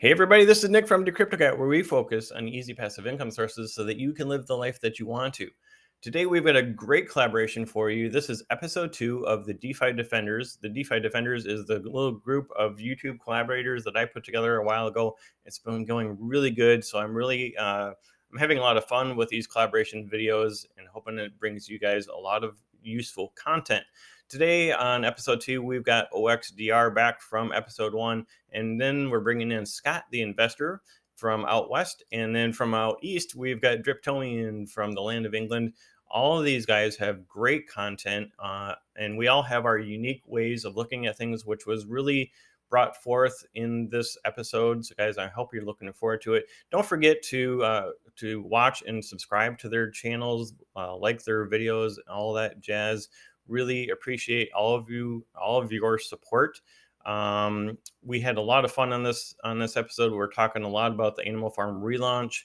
Hey everybody, this is Nick from Decryptocat, where we focus on easy passive income sources so that you can live the life that you want to. Today we've got a great collaboration for you. This is episode 2 of the DeFi Defenders. The DeFi Defenders is the little group of YouTube collaborators that I put together a while ago. It's been going really good, so I'm having a lot of fun with these collaboration videos and hoping it brings you guys a lot of useful content. Today on episode 2, we've got OXDR back from episode 1, and then we're bringing in Scott, the investor, from out west, and then from out east, we've got Driptonian from the land of England. All of these guys have great content, and we all have our unique ways of looking at things, which was really brought forth in this episode. So guys, I hope you're looking forward to it. Don't forget to watch and subscribe to their channels, like their videos, all that jazz. Really appreciate all of your support. We had a lot of fun on this episode. We're talking a lot about the Animal Farm relaunch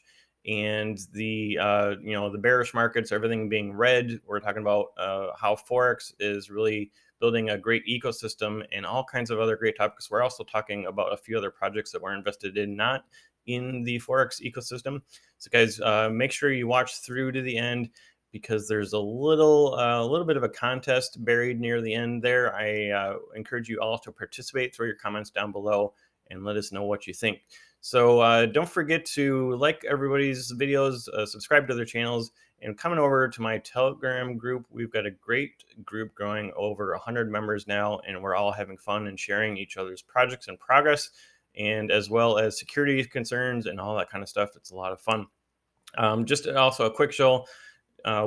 and the the bearish markets, everything being red. We're talking about how Forex is really building a great ecosystem and all kinds of other great topics. We're also talking about a few other projects that we're invested in, not in the Forex ecosystem. So guys, make sure you watch through to the end, because there's a little bit of a contest buried near the end there. I encourage you all to participate. Throw your comments down below and let us know what you think. So don't forget to like everybody's videos, subscribe to their channels, and coming over to my Telegram group. We've got a great group growing, over 100 members now, and we're all having fun and sharing each other's projects and progress, and as well as security concerns and all that kind of stuff. It's a lot of fun. Just also a quick show.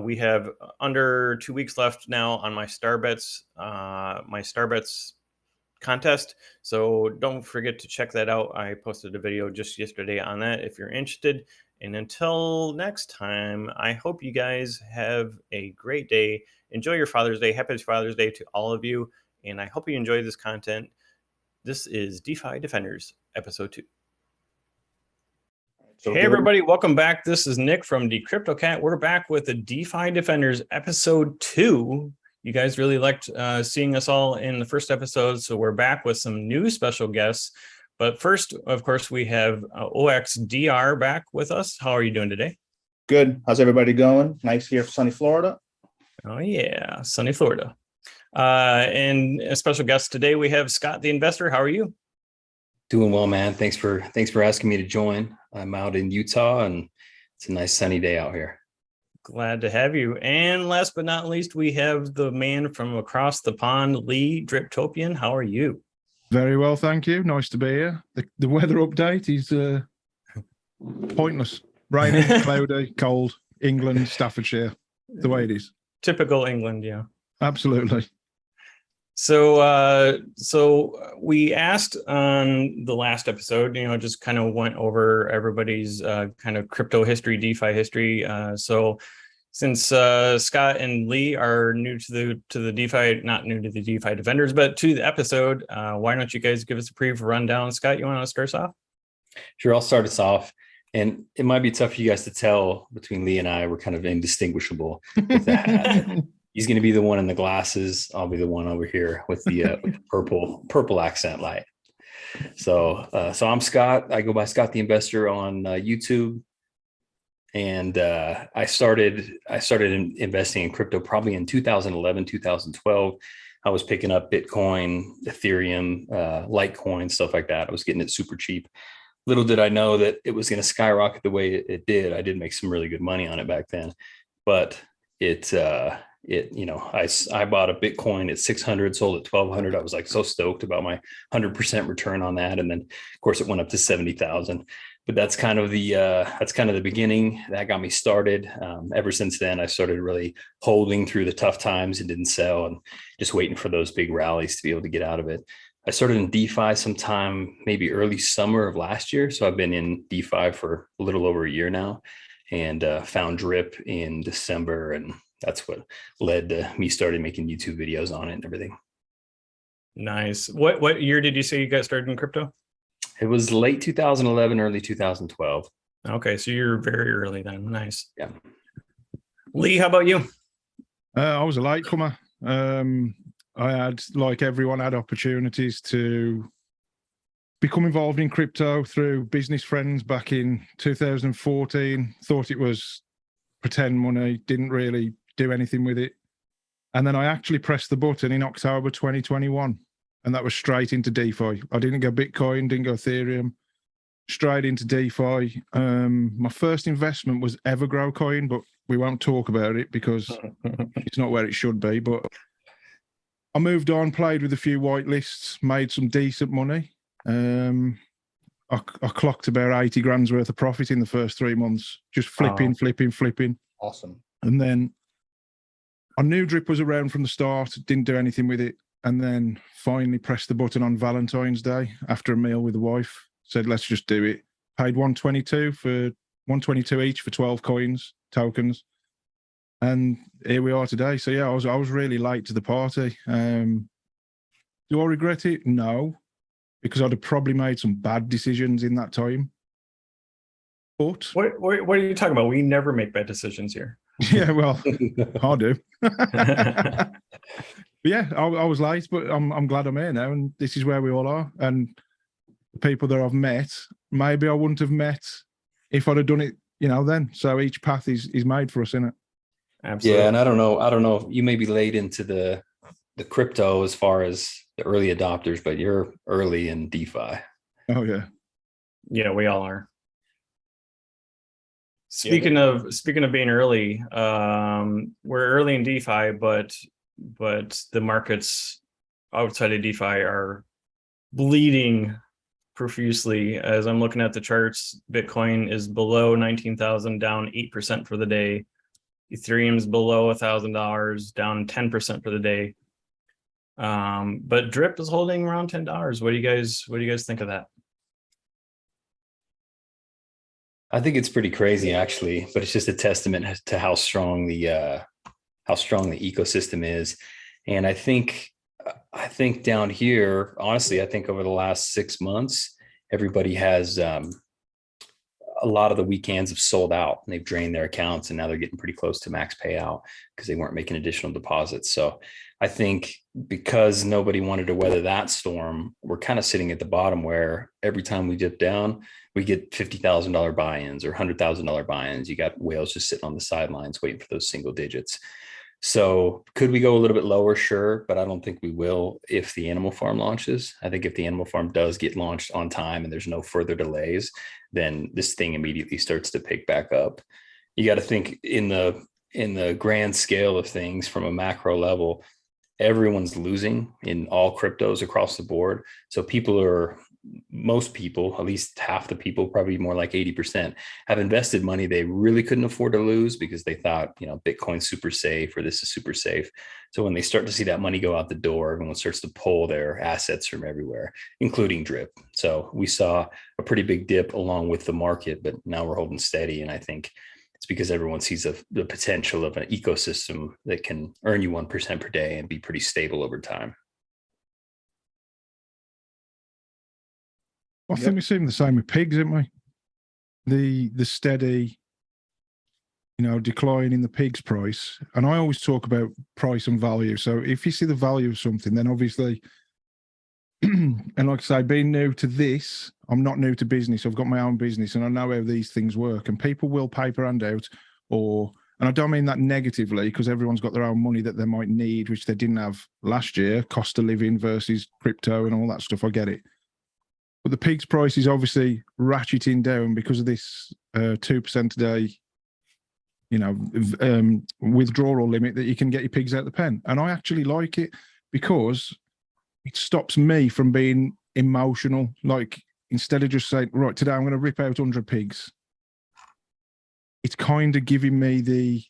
We have under 2 weeks left now on my Starbets contest. So don't forget to check that out. I posted a video just yesterday on that if you're interested. And until next time, I hope you guys have a great day. Enjoy your Father's Day. Happy Father's Day to all of you. And I hope you enjoy this content. This is DeFi Defenders, episode 2. Hey everybody, welcome back. This is Nick from Decryptocat. We're back with the DeFi Defenders episode 2. You guys really liked seeing us all in the first episode, so we're back with some new special guests. But first, of course, we have OXDR back with us. How are you doing today? Good. How's everybody going? Nice here for sunny Florida. Oh yeah, sunny Florida. And a special guest today, we have Scott, the investor. How are you? Doing well, man. Thanks for asking me to join. I'm out in Utah, and it's a nice sunny day out here. Glad to have you. And last but not least, we have the man from across the pond, Lee Driptopian. How are you? Very well, thank you. Nice to be here. The weather update is pointless. Rainy, cloudy, cold. England, Staffordshire, the way it is. Typical England, yeah. Absolutely. So we asked on the last episode, just kind of went over everybody's kind of crypto history, DeFi history. So since Scott and Lee are new to the DeFi, not new to the DeFi Defenders, but to the episode, why don't you guys give us a brief rundown? Scott, you want to start us off? Sure, I'll start us off. And it might be tough for you guys to tell between Lee and I. We're kind of indistinguishable with the hat. He's going to be the one in the glasses. I'll be the one over here with the purple accent light. So I'm Scott. I go by Scott the Investor on YouTube, and I started investing in crypto probably in 2011, 2012. I was picking up Bitcoin, Ethereum, Litecoin, stuff like that. I was getting it super cheap. Little did I know that it was going to skyrocket the way it did. I did make some really good money on it back then, but I bought a Bitcoin at 600, sold at 1200. I was like so stoked about my 100% return on that. And then of course it went up to 70,000, but that's kind of the beginning that got me started. Ever since then, I started really holding through the tough times and didn't sell, and just waiting for those big rallies to be able to get out of it. I started in DeFi sometime, maybe early summer of last year. So I've been in DeFi for a little over a year now, and found Drip in December, and that's what led to me starting making YouTube videos on it and everything. Nice. What year did you say you got started in crypto? It was late 2011, early 2012. Okay, so you're very early then. Nice. Yeah. Lee, how about you? I was a latecomer. I had, like everyone, had opportunities to become involved in crypto through business friends back in 2014. Thought it was pretend money, didn't really do anything with it. And then I actually pressed the button in October 2021, and that was straight into DeFi. I didn't go Bitcoin, didn't go Ethereum, straight into DeFi. My first investment was Evergrow coin, but we won't talk about it because it's not where it should be. But I moved on, played with a few whitelists, made some decent money. I clocked about 80 grand's worth of profit in the first 3 months, just flipping. Awesome. And then I knew Drip was around from the start, didn't do anything with it. And then finally pressed the button on Valentine's Day after a meal with the wife, said, let's just do it. Paid 122 each for 12 coins, tokens. And here we are today. So yeah, I was really late to the party. Do I regret it? No, because I'd have probably made some bad decisions in that time. But What are you talking about? We never make bad decisions here. yeah, well, I do. But yeah, I was late, but I'm glad I'm here now, and this is where we all are. And the people that I've met, maybe I wouldn't have met if I'd have done it, then. So each path is made for us, isn't it? Absolutely. Yeah, and I don't know. You may be late into the crypto as far as the early adopters, but you're early in DeFi. Oh yeah. Yeah, we all are. Speaking of being early, we're early in DeFi, but the markets outside of DeFi are bleeding profusely. As I'm looking at the charts, Bitcoin is below 19,000, down 8% for the day. Ethereum's below $1,000, down 10% for the day. But Drip is holding around $10. What do you guys think of that? I think it's pretty crazy, actually, but it's just a testament to how strong the ecosystem is. And I think down here, honestly, I think over the last 6 months, everybody has a lot of the weekends have sold out and they've drained their accounts, and now they're getting pretty close to max payout because they weren't making additional deposits. So I think because nobody wanted to weather that storm, we're kind of sitting at the bottom where every time we dip down, we get $50,000 buy-ins or $100,000 buy-ins. You got whales just sitting on the sidelines waiting for those single digits. So could we go a little bit lower? Sure, but I don't think we will if the animal farm launches. I think if the animal farm does get launched on time and there's no further delays, then this thing immediately starts to pick back up. You got to think in the grand scale of things from a macro level, everyone's losing in all cryptos across the board. So most people, at least half the people, probably more like 80%, have invested money they really couldn't afford to lose because they thought, Bitcoin's super safe or this is super safe. So when they start to see that money go out the door, everyone starts to pull their assets from everywhere, including Drip. So we saw a pretty big dip along with the market, but now we're holding steady. And I think it's because everyone sees the potential of an ecosystem that can earn you 1% per day and be pretty stable over time. I think we're seeing the same with pigs, aren't we? The steady, decline in the pig's price. And I always talk about price and value. So if you see the value of something, then obviously, and like I say, being new to this, I'm not new to business. I've got my own business and I know how these things work. And people will paper hand out and I don't mean that negatively because everyone's got their own money that they might need, which they didn't have last year, cost of living versus crypto and all that stuff. I get it. But the pig's price is obviously ratcheting down because of this 2% a day, withdrawal limit that you can get your pigs out the pen. And I actually like it because it stops me from being emotional. Like instead of just saying, right, today I'm going to rip out 100 pigs, it's kind of giving me the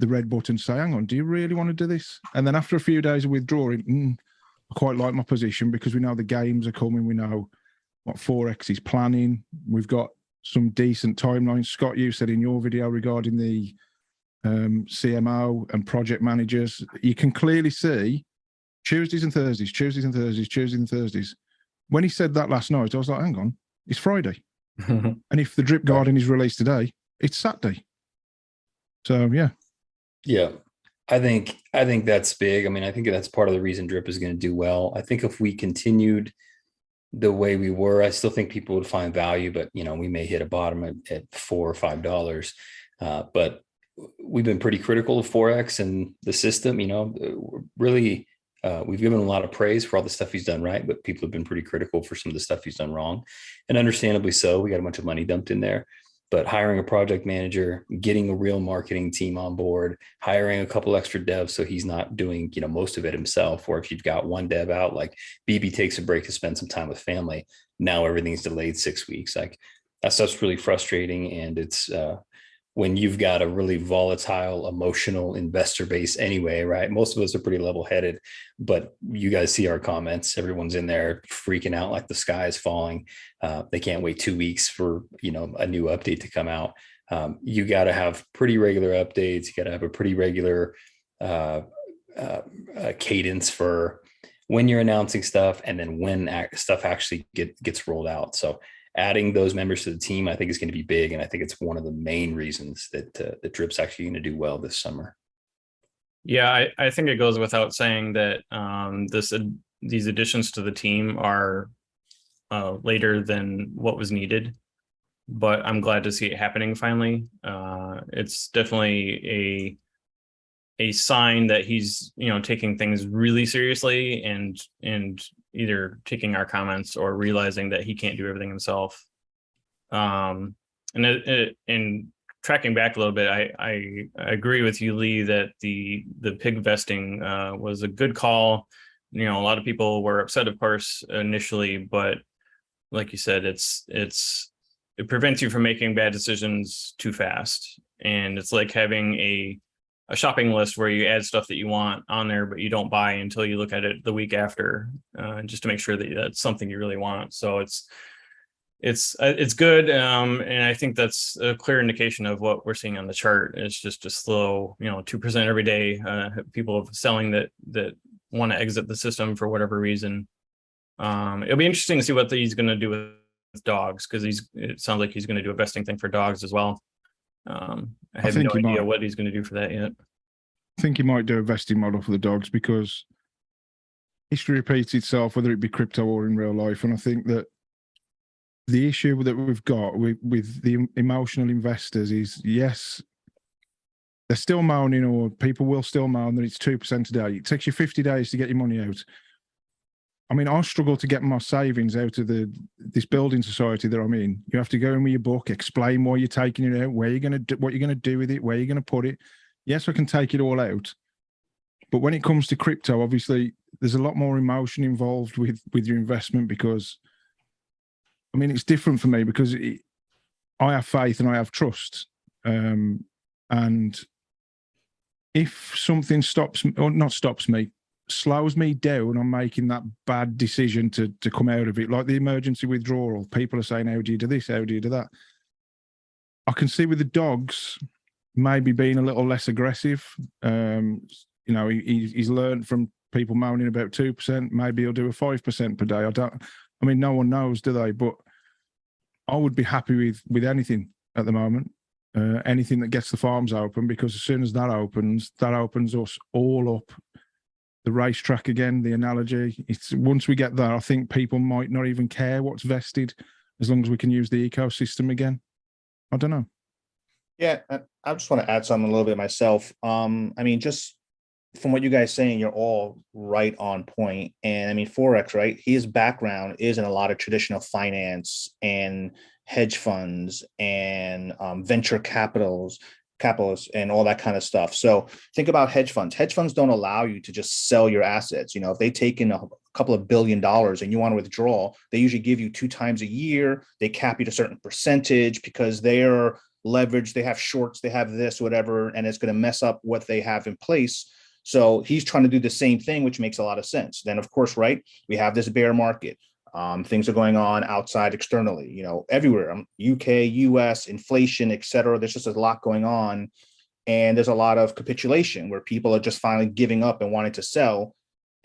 red button, say, hang on, do you really want to do this? And then after a few days of withdrawing, I quite like my position because we know the games are coming. We know what Forex is planning. We've got some decent timelines. Scott, you said in your video regarding the CMO and project managers, you can clearly see Tuesdays and Thursdays. When he said that last night, I was like, hang on, it's Friday. And if the Drip Garden is released today, it's Saturday. So, yeah. Yeah. I think that's big. I mean, I think that's part of the reason Drip is going to do well. I think if we continued the way we were. I still think people would find value, but we may hit a bottom at $4 or $5. But we've been pretty critical of Forex and the system. Really, we've given a lot of praise for all the stuff he's done right, but people have been pretty critical for some of the stuff he's done wrong, and understandably so. We got a bunch of money dumped in there. But hiring a project manager, getting a real marketing team on board, hiring a couple extra devs so he's not doing, most of it himself. Or if you've got one dev out, like BB takes a break to spend some time with family, now everything's delayed 6 weeks. Like that stuff's really frustrating. And it's when you've got a really volatile, emotional investor base anyway, right? Most of us are pretty level-headed, but you guys see our comments. Everyone's in there freaking out like the sky is falling. They can't wait 2 weeks for, a new update to come out. You got to have pretty regular updates. You got to have a pretty regular cadence for when you're announcing stuff and then when stuff actually gets rolled out. So adding those members to the team, I think, is going to be big. And I think it's one of the main reasons that the Drip's actually going to do well this summer. Yeah, I think it goes without saying that these additions to the team are later than what was needed, but I'm glad to see it happening finally. It's definitely a sign that he's taking things really seriously and either taking our comments or realizing that he can't do everything himself. And tracking back a little bit, I agree with you, Lee, that the pig vesting was a good call. A lot of people were upset, of course, initially, but like you said, it prevents you from making bad decisions too fast. And it's like having a shopping list where you add stuff that you want on there, but you don't buy until you look at it the week after, just to make sure that that's something you really want. So it's good. And I think that's a clear indication of what we're seeing on the chart. It's just a slow, 2% every day. People selling that want to exit the system for whatever reason. It'll be interesting to see what he's going to do with dogs, because it sounds like he's going to do a vesting thing for dogs as well. I have no idea what he's going to do for that yet. I think he might do a vesting model for the dogs, because history repeats itself, whether it be crypto or in real life. And I think that the issue that we've got with the emotional investors is, yes, they're still moaning, or people will still moan that it's 2% a day. It takes you 50 days to get your money out. I mean, I struggle to get my savings out of this building society that I'm in. You have to go in with your book, explain why you're taking it out, where you're going to do, what you're going to do with it, where you're going to put it. Yes, I can take it all out, but when it comes to crypto, obviously there's a lot more emotion involved with your investment, because, I mean, it's different for me because I have faith and I have trust. And if something slows me down on making that bad decision to come out of it, like the emergency withdrawal, people are saying, how do you do this? How do you do that? I can see with the dogs maybe being a little less aggressive. He's learned from people moaning about 2%. Maybe he'll do a 5% per day. I mean, no one knows, do they? But I would be happy with anything at the moment. Anything that gets the farms open, because as soon as that opens us all up the racetrack again. The analogy, it's once we get there, I think people might not even care what's vested, as long as we can use the ecosystem again. I don't know. Yeah, I just want to add something a little bit myself. I mean, just from what you guys saying, you're all right on point. And I mean, Forex, right? His background is in a lot of traditional finance and hedge funds and venture capitalists and all that kind of stuff. So think about hedge funds. Hedge funds don't allow you to just sell your assets. If they take in a couple of $1 billion and you want to withdraw, they usually give you 2 times a year. They cap you to a certain percentage because they're leveraged. They have shorts, they have this, whatever, and it's going to mess up what they have in place. So he's trying to do the same thing, which makes a lot of sense. Then, of course, right, we have this bear market. Things are going on outside externally, everywhere, UK, US, inflation, et cetera. There's just a lot going on. And there's a lot of capitulation where people are just finally giving up and wanting to sell.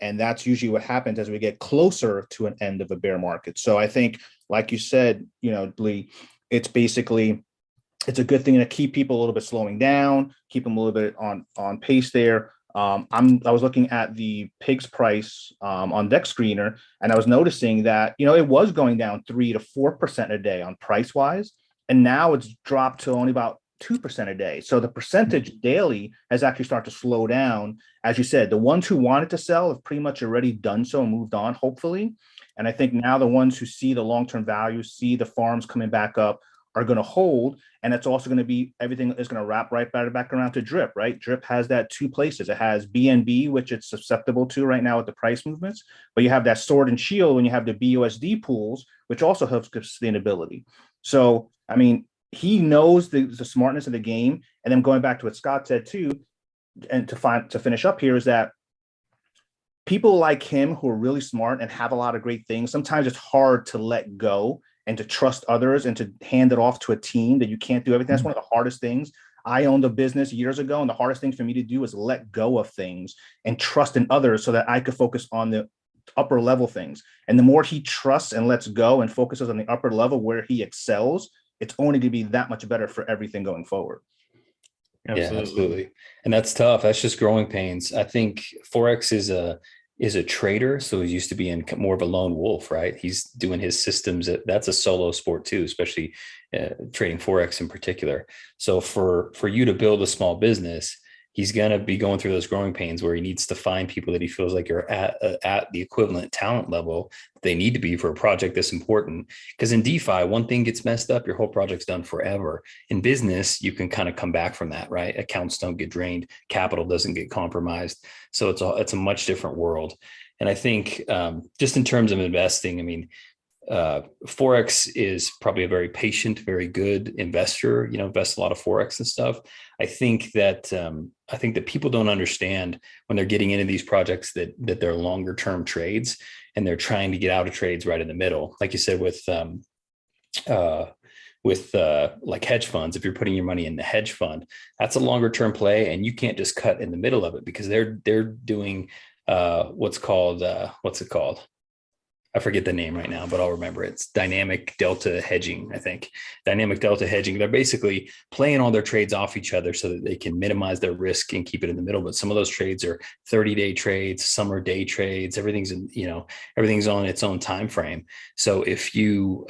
And that's usually what happens as we get closer to an end of a bear market. So I think, like you said, Lee, it's a good thing to keep people a little bit slowing down, keep them a little bit on pace there. I was looking at the pig's price on Deck Screener, and I was noticing that, you know, it was going down 3 to 4% a day on price wise, and now it's dropped to only about 2% a day. So the percentage daily has actually started to slow down. As you said, the ones who wanted to sell have pretty much already done so and moved on, hopefully. And I think now the ones who see the long-term value, see the farms coming back up, are going to hold. And it's also going to be, everything is going to wrap right back around to drip, right? Drip has that two places. It has BNB, which it's susceptible to right now with the price movements, but you have that sword and shield when you have the BUSD pools, which also helps with sustainability. So, I mean, he knows the smartness of the game. And then going back to what Scott said too, and to finish up here, is that people like him who are really smart and have a lot of great things, sometimes it's hard to let go and to trust others and to hand it off to a team that you can't do everything. That's one of the hardest things. I owned a business years ago, and the hardest thing for me to do is let go of things and trust in others so that I could focus on the upper level things. And the more he trusts and lets go and focuses on the upper level where he excels, it's only going to be that much better for everything going forward. Absolutely. Yeah, absolutely. And that's tough. That's just growing pains. I think Forex is a trader. So he used to be in more of a lone wolf, right? He's doing his systems. That's a solo sport too, especially trading Forex in particular. So for you to build a small business, he's going to be going through those growing pains where he needs to find people that he feels like are at the equivalent talent level they need to be for a project that's important. Because in DeFi, one thing gets messed up, your whole project's done forever. In business, you can kind of come back from that, right? Accounts don't get drained, capital doesn't get compromised. So it's a much different world. And I think just in terms of investing, I mean, Forex is probably a very patient, very good investor, you know, invests a lot of Forex and stuff. I think that people don't understand when they're getting into these projects that they're longer term trades, and they're trying to get out of trades right in the middle. Like you said, with like hedge funds, if you're putting your money in the hedge fund, that's a longer term play, and you can't just cut in the middle of it because they're doing what's it called? I forget the name right now, but I'll remember it. It's dynamic delta hedging, I think. Dynamic delta hedging. They're basically playing all their trades off each other so that they can minimize their risk and keep it in the middle. But some of those trades are 30-day trades, some are day trades. Everything's on its own time frame. So if you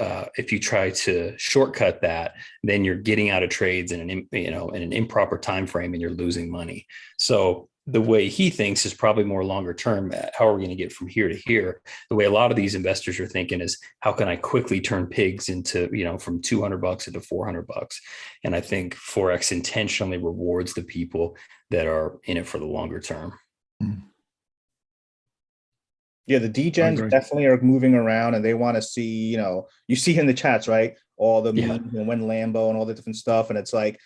try to shortcut that, then you're getting out of trades in an improper time frame, and you're losing money. So the way he thinks is probably more longer term. How are we going to get from here to here? The way a lot of these investors are thinking is, how can I quickly turn pigs into, from $200 into $400? And I think Forex intentionally rewards the people that are in it for the longer term. Yeah, the degens definitely are moving around, and they want to see, you see in the chats, right? All the memes and when Lambo and all the different stuff. And it's like,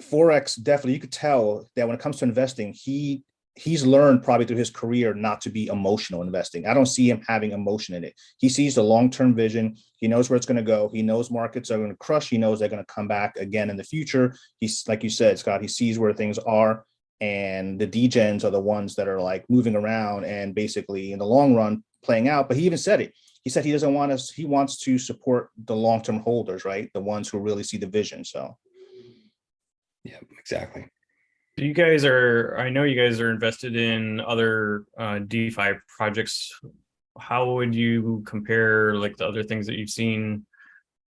Forex, definitely, you could tell that when it comes to investing, he's learned probably through his career not to be emotional investing. I don't see him having emotion in it. He sees the long-term vision. He knows where it's going to go. He knows markets are going to crush. He knows they're going to come back again in the future. He's, like you said, Scott, he sees where things are, and the degens are the ones that are like moving around and basically in the long run playing out. But he even said it. He said he doesn't want us. He wants to support the long-term holders, right? The ones who really see the vision. So. Yeah, exactly. I know you guys are invested in other DeFi projects. How would you compare like the other things that you've seen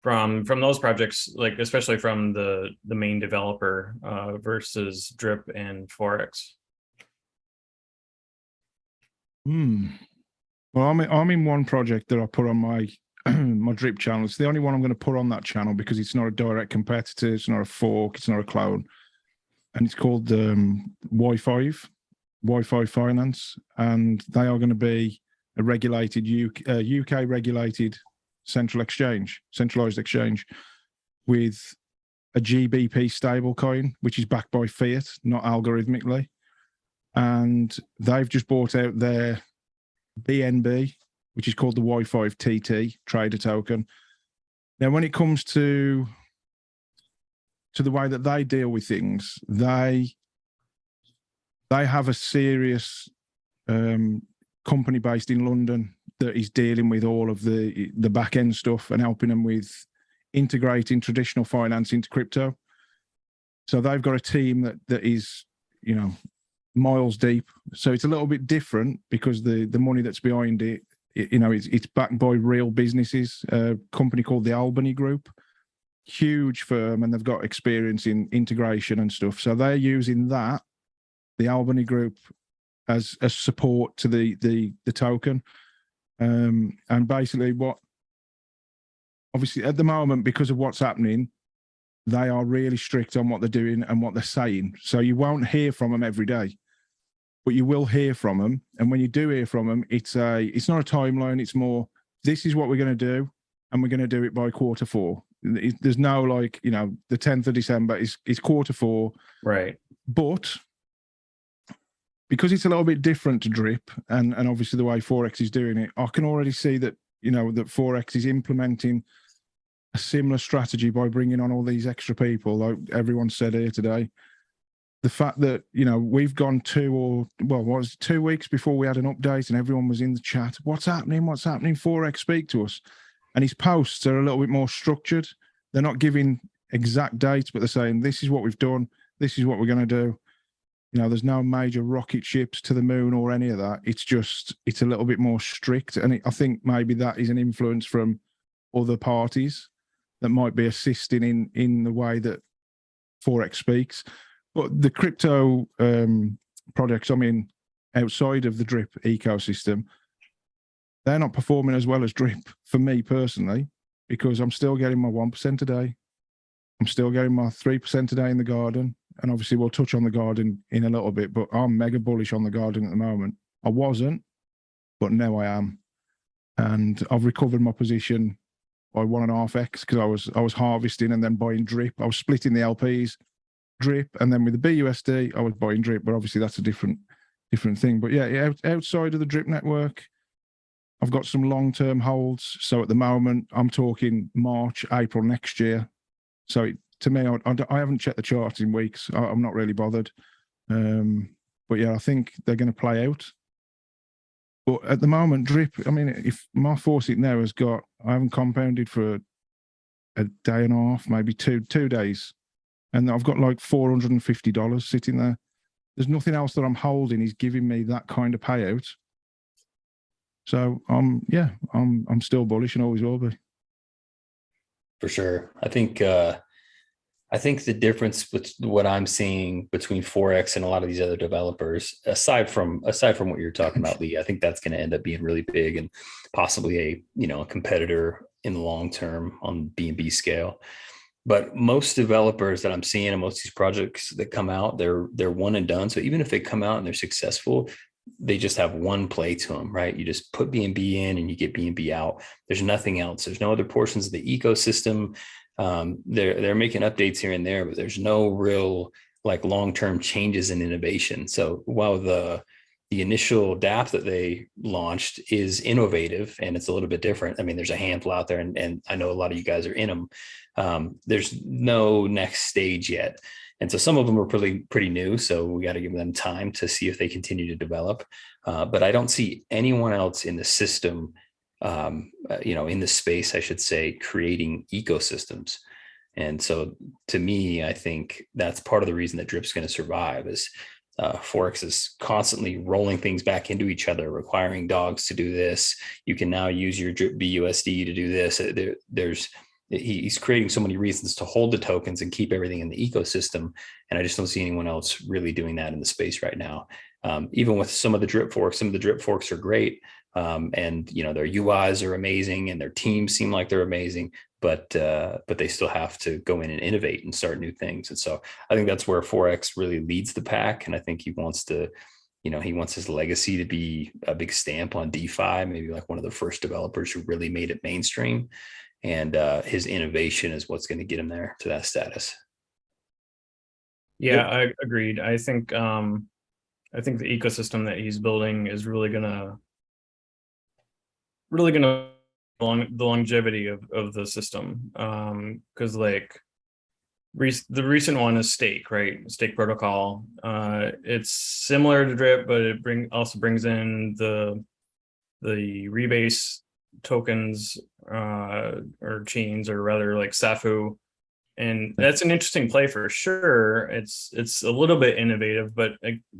from those projects, like especially from the main developer versus Drip and Forex? Well, I'm in one project that I put on my my Drip channel. It's the only one I'm going to put on that channel because it's not a direct competitor. It's not a fork. It's not a clone. And it's called Wi-Fi Finance. And they are going to be a regulated UK regulated centralized exchange with a GBP stablecoin, which is backed by fiat, not algorithmically. And they've just bought out their BNB, which is called the Wi-Fi TT trader token. Now, when it comes to the way that they deal with things, they have a serious company based in London that is dealing with all of the back end stuff and helping them with integrating traditional finance into crypto. So they've got a team that is, miles deep. So it's a little bit different because the money that's behind it, it's backed by real businesses. A company called the Albany Group, huge firm, and they've got experience in integration and stuff. So they're using that, the Albany Group, as a support to the token. And basically obviously at the moment, because of what's happening, they are really strict on what they're doing and what they're saying. So you won't hear from them every day, but you will hear from them. And when you do hear from them, it's not a timeline. It's more, this is what we're going to do, and we're going to do it by Q4. There's no like, the 10th of December is Q4. Right. But because it's a little bit different to drip, and obviously the way Forex is doing it, I can already see that, that Forex is implementing a similar strategy by bringing on all these extra people, like everyone said here today. The fact that, we've gone 2 weeks before we had an update and everyone was in the chat. What's happening? Forex, speak to us. And his posts are a little bit more structured. They're not giving exact dates, but they're saying, this is what we've done. This is what we're going to do. There's no major rocket ships to the moon or any of that. It's a little bit more strict. And I think maybe that is an influence from other parties that might be assisting in the way that Forex speaks. But the crypto projects, outside of the drip ecosystem, they're not performing as well as drip for me personally, because I'm still getting my 1% a day. I'm still getting my 3% a day in the garden. And obviously we'll touch on the garden in a little bit, but I'm mega bullish on the garden at the moment. I wasn't, but now I am. And I've recovered my position by 1.5x because I was harvesting and then buying drip. I was splitting the LPs, drip, and then with the BUSD, I was buying drip, but obviously that's a different thing. But yeah, outside of the drip network, I've got some long-term holds. So at the moment, I'm talking March, April next year. So to me, I haven't checked the charts in weeks. I'm not really bothered. But yeah, I think they're going to play out. But at the moment, drip, if my faucet now I haven't compounded for a day and a half, maybe two days. And I've got like $450 sitting there. There's nothing else that I'm holding is giving me that kind of payout. So I'm still bullish and always will be. For sure. I think the difference with what I'm seeing between Forex and a lot of these other developers, aside from what you're talking about, Lee, I think that's going to end up being really big and possibly a competitor in the long term on B&B scale. But most developers that I'm seeing and most of these projects that come out, they're one and done. So even if they come out and they're successful, they just have one play to them, right? You just put B&B in and you get B&B out. There's nothing else. There's no other portions of the ecosystem. They're making updates here and there, but there's no real like long-term changes in innovation. So while the initial DApp that they launched is innovative and it's a little bit different, there's a handful out there, and I know a lot of you guys are in them. There's no next stage yet. And so some of them are pretty new. So we got to give them time to see if they continue to develop. But I don't see anyone else in the system, in the space, I should say, creating ecosystems. And so to me, I think that's part of the reason that Drip's going to survive is Forex is constantly rolling things back into each other, requiring dogs to do this. You can now use your Drip BUSD to do this. He's creating so many reasons to hold the tokens and keep everything in the ecosystem. And I just don't see anyone else really doing that in the space right now. Even with some of the drip forks are great. And their UIs are amazing and their teams seem like they're amazing, but they still have to go in and innovate and start new things. And so I think that's where Forex really leads the pack. And I think he wants his legacy to be a big stamp on DeFi, maybe like one of the first developers who really made it mainstream. And his innovation is what's going to get him there to that status. Yeah, I agreed. I think the ecosystem that he's building is really gonna the longevity of the system. Because the recent one is Stake, right? Stake protocol. It's similar to Drip, but it also brings in the rebase tokens or chains, or rather like SAFU, And that's an interesting play for sure. It's a little bit innovative, but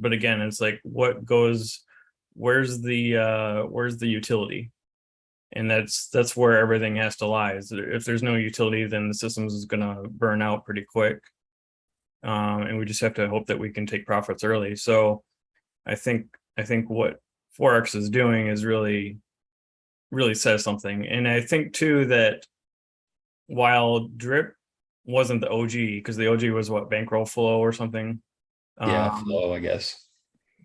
again, it's like where's the utility? And that's where everything has to lie. If there's no utility, then the systems is gonna burn out pretty quick. And we just have to hope that we can take profits early. So I think what Forex is doing is really says something. And I think too that while Drip wasn't the OG, because the OG was what, Bankroll Flow or something. Yeah, Flow, I guess.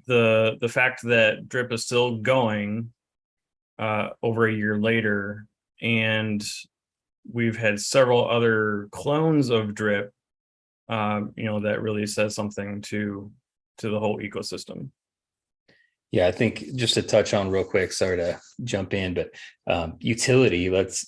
The fact that Drip is still going over a year later, and we've had several other clones of Drip, that really says something to the whole ecosystem. Yeah, I think just to touch on real quick, sorry to jump in, but utility, let's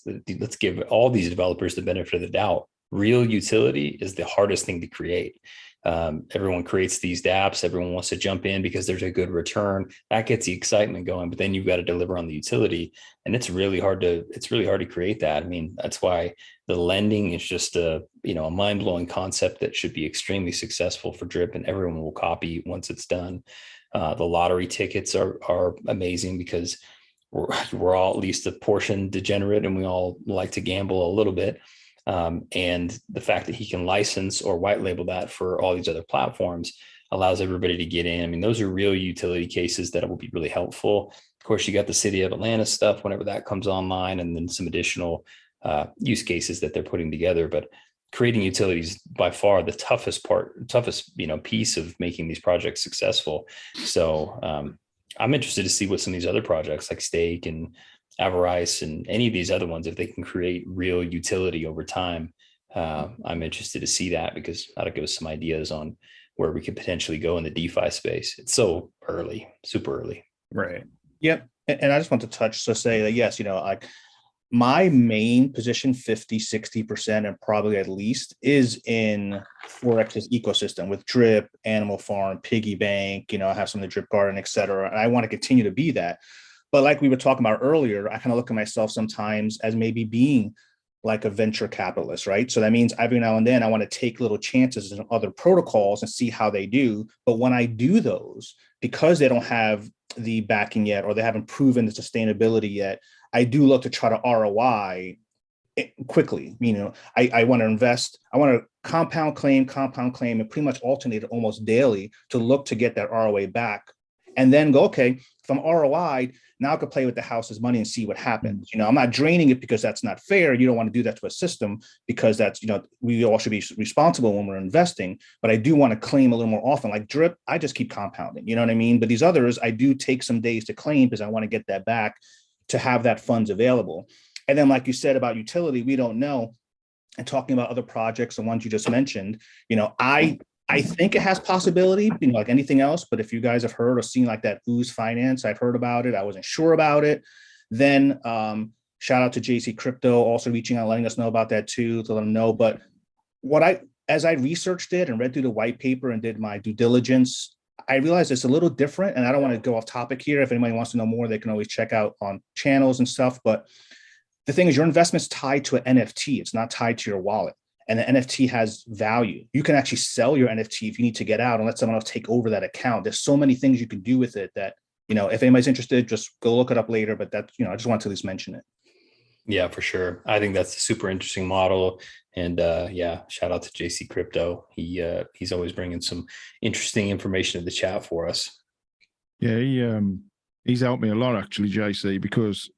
give all these developers the benefit of the doubt. Real utility is the hardest thing to create. Everyone creates these dApps, everyone wants to jump in because there's a good return. That gets the excitement going, but then you've got to deliver on the utility. And it's really hard to create that. I mean, that's why the lending is just a mind-blowing concept that should be extremely successful for Drip, and everyone will copy once it's done. The lottery tickets are amazing because we're all at least a portion degenerate, and we all like to gamble a little bit. And the fact that he can license or white label that for all these other platforms allows everybody to get in. I mean, those are real utility cases that will be really helpful. Of course, you got the city of Atlanta stuff whenever that comes online, and then some additional use cases that they're putting together. But creating utilities by far the toughest piece of making these projects successful. So I'm interested to see what some of these other projects like Stake and Avarice and any of these other ones, if they can create real utility over time. I'm interested to see that, because that'll give us some ideas on where we could potentially go in the DeFi space. It's so early, super early. Right. Yep. And I just want to say that, yes, like my main position, 50-60%, and probably at least, is in Forex's ecosystem with Drip, Animal Farm, Piggy Bank, I have some of the Drip Garden, et cetera. And I want to continue to be that. But like we were talking about earlier, I kind of look at myself sometimes as maybe being like a venture capitalist, right? So that means every now and then I want to take little chances in other protocols and see how they do. But when I do those, because they don't have the backing yet, or they haven't proven the sustainability yet, I do look to try to ROI quickly. I want to invest, I want to compound claim, and pretty much alternate it almost daily to look to get that ROA back. And then go, okay, if I'm ROI'd, now I could play with the house's money and see what happens. I'm not draining it because that's not fair. You don't want to do that to a system, because that's, we all should be responsible when we're investing. But I do want to claim a little more often. Like Drip, I just keep compounding, you know what I mean? But these others, I do take some days to claim because I want to get that back to have that funds available. And then, like you said about utility, we don't know. And talking about other projects, the ones you just mentioned, I think it has possibility, like anything else. But if you guys have heard or seen like that Ooze Finance, I've heard about it. I wasn't sure about it. Then shout out to JC Crypto also reaching out, letting us know about that too, to let them know. But as I researched it and read through the white paper and did my due diligence, I realized it's a little different. And I don't want to go off topic here. If anybody wants to know more, they can always check out on channels and stuff. But the thing is, your investment's tied to an NFT. It's not tied to your wallet. And the NFT has value. You can actually sell your NFT if you need to get out and let someone else take over that account. There's so many things you can do with it that, if anybody's interested, just go look it up later. But that, I just want to at least mention it. Yeah, for sure. I think that's a super interesting model. And shout out to JC Crypto. He's always bringing some interesting information to the chat for us. Yeah, he's helped me a lot, actually, JC, because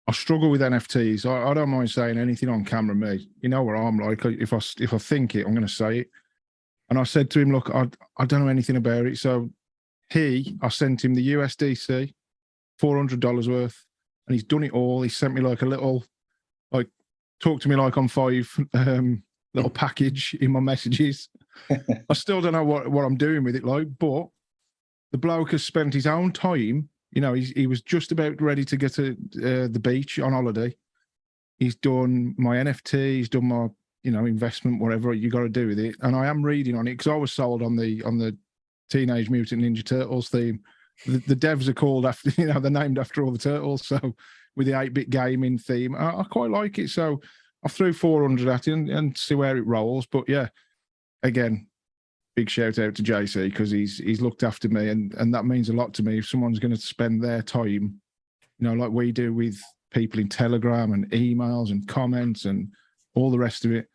I struggle with NFTs. I don't mind saying anything on camera, me. You know what I'm like. If I think it, I'm going to say it. And I said to him, look, I don't know anything about it. So I sent him the USDC, $400 worth, and he's done it all. He sent me like a little, talk to me like I'm 5, little package in my messages. I still don't know what I'm doing with it, but the bloke has spent his own time. He was just about ready to get to the beach on holiday. He's done my NFT. He's done my, investment, whatever you got to do with it. And I am reading on it because I was sold on the Teenage Mutant Ninja Turtles theme. The devs are called after, they're named after all the turtles. So with the 8-bit gaming theme, I quite like it. So I threw 400 at it and see where it rolls. But yeah, again, big shout out to JC because he's looked after me, and that means a lot to me. If someone's going to spend their time, like we do with people in Telegram and emails and comments and all the rest of it,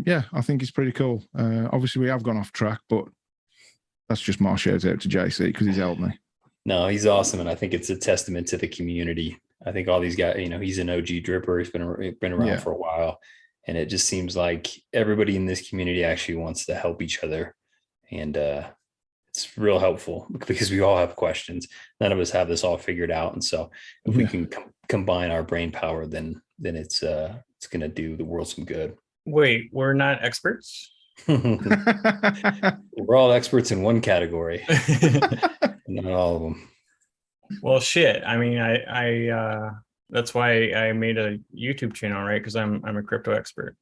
yeah, I think it's pretty cool. Obviously, we have gone off track, but that's just my shout out to JC because he's helped me. No, he's awesome, and I think it's a testament to the community. I think all these guys, he's an OG dripper. He's been around for a while, and it just seems like everybody in this community actually wants to help each other, and it's real helpful because we all have questions. None of us have this all figured out, and so if we can combine our brain power, then it's going to do the world some good. Wait, we're not experts? We're all experts in one category, not all of them. Well, shit. I mean, I that's why I made a YouTube channel, right? Because I'm a crypto expert.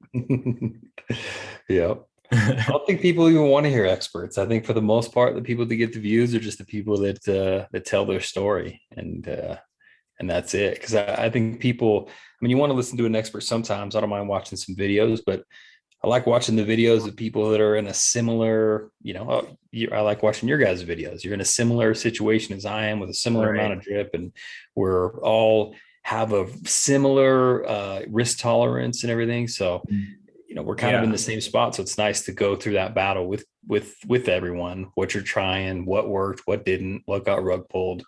Yeah. I don't think people even want to hear experts. I think for the most part, the people that get the views are just the people that tell their story, and that's it. Because I think people, you want to listen to an expert sometimes. I don't mind watching some videos, but I like watching the videos of people that are in a similar, I like watching your guys' videos. You're in a similar situation as I am with a similar amount of drip, and we're all have a similar risk tolerance and everything. So, we're kind of in the same spot. So it's nice to go through that battle with everyone, what you're trying, what worked, what didn't, what got rug pulled.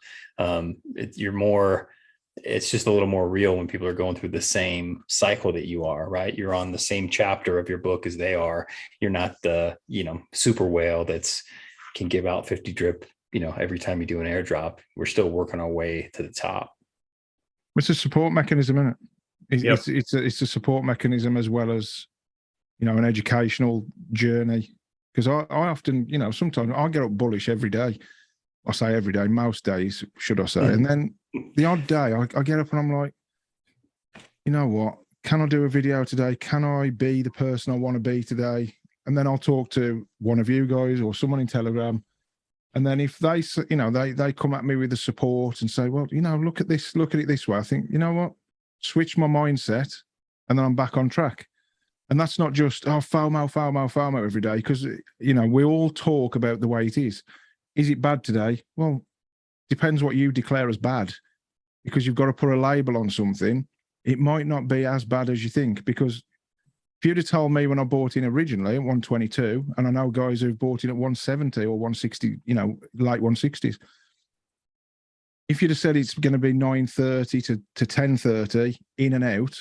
It's just a little more real when people are going through the same cycle that you are, right? You're on the same chapter of your book as they are. You're not the, super whale can give out 50 drip, every time you do an airdrop. We're still working our way to the top. It's a support mechanism, isn't it? It's a support mechanism as well as, an educational journey. Because I often, sometimes I get up bullish every day. I say every day, most days, should I say. And then the odd day I get up and I'm like, you know what? Can I do a video today? Can I be the person I want to be today? And then I'll talk to one of you guys or someone in Telegram. And then if they, they come at me with the support and say, well, look at it this way. I think, you know what? Switch my mindset and then I'm back on track. And that's not just, FOMO every day. Because, we all talk about the way it is. Is it bad today? Well, depends what you declare as bad, because you've got to put a label on something. It might not be as bad as you think, because if you'd have told me when I bought in originally at 122, and I know guys who've bought in at 170 or 160, late 160s, if you'd have said it's going to be 930 to 1030 in and out,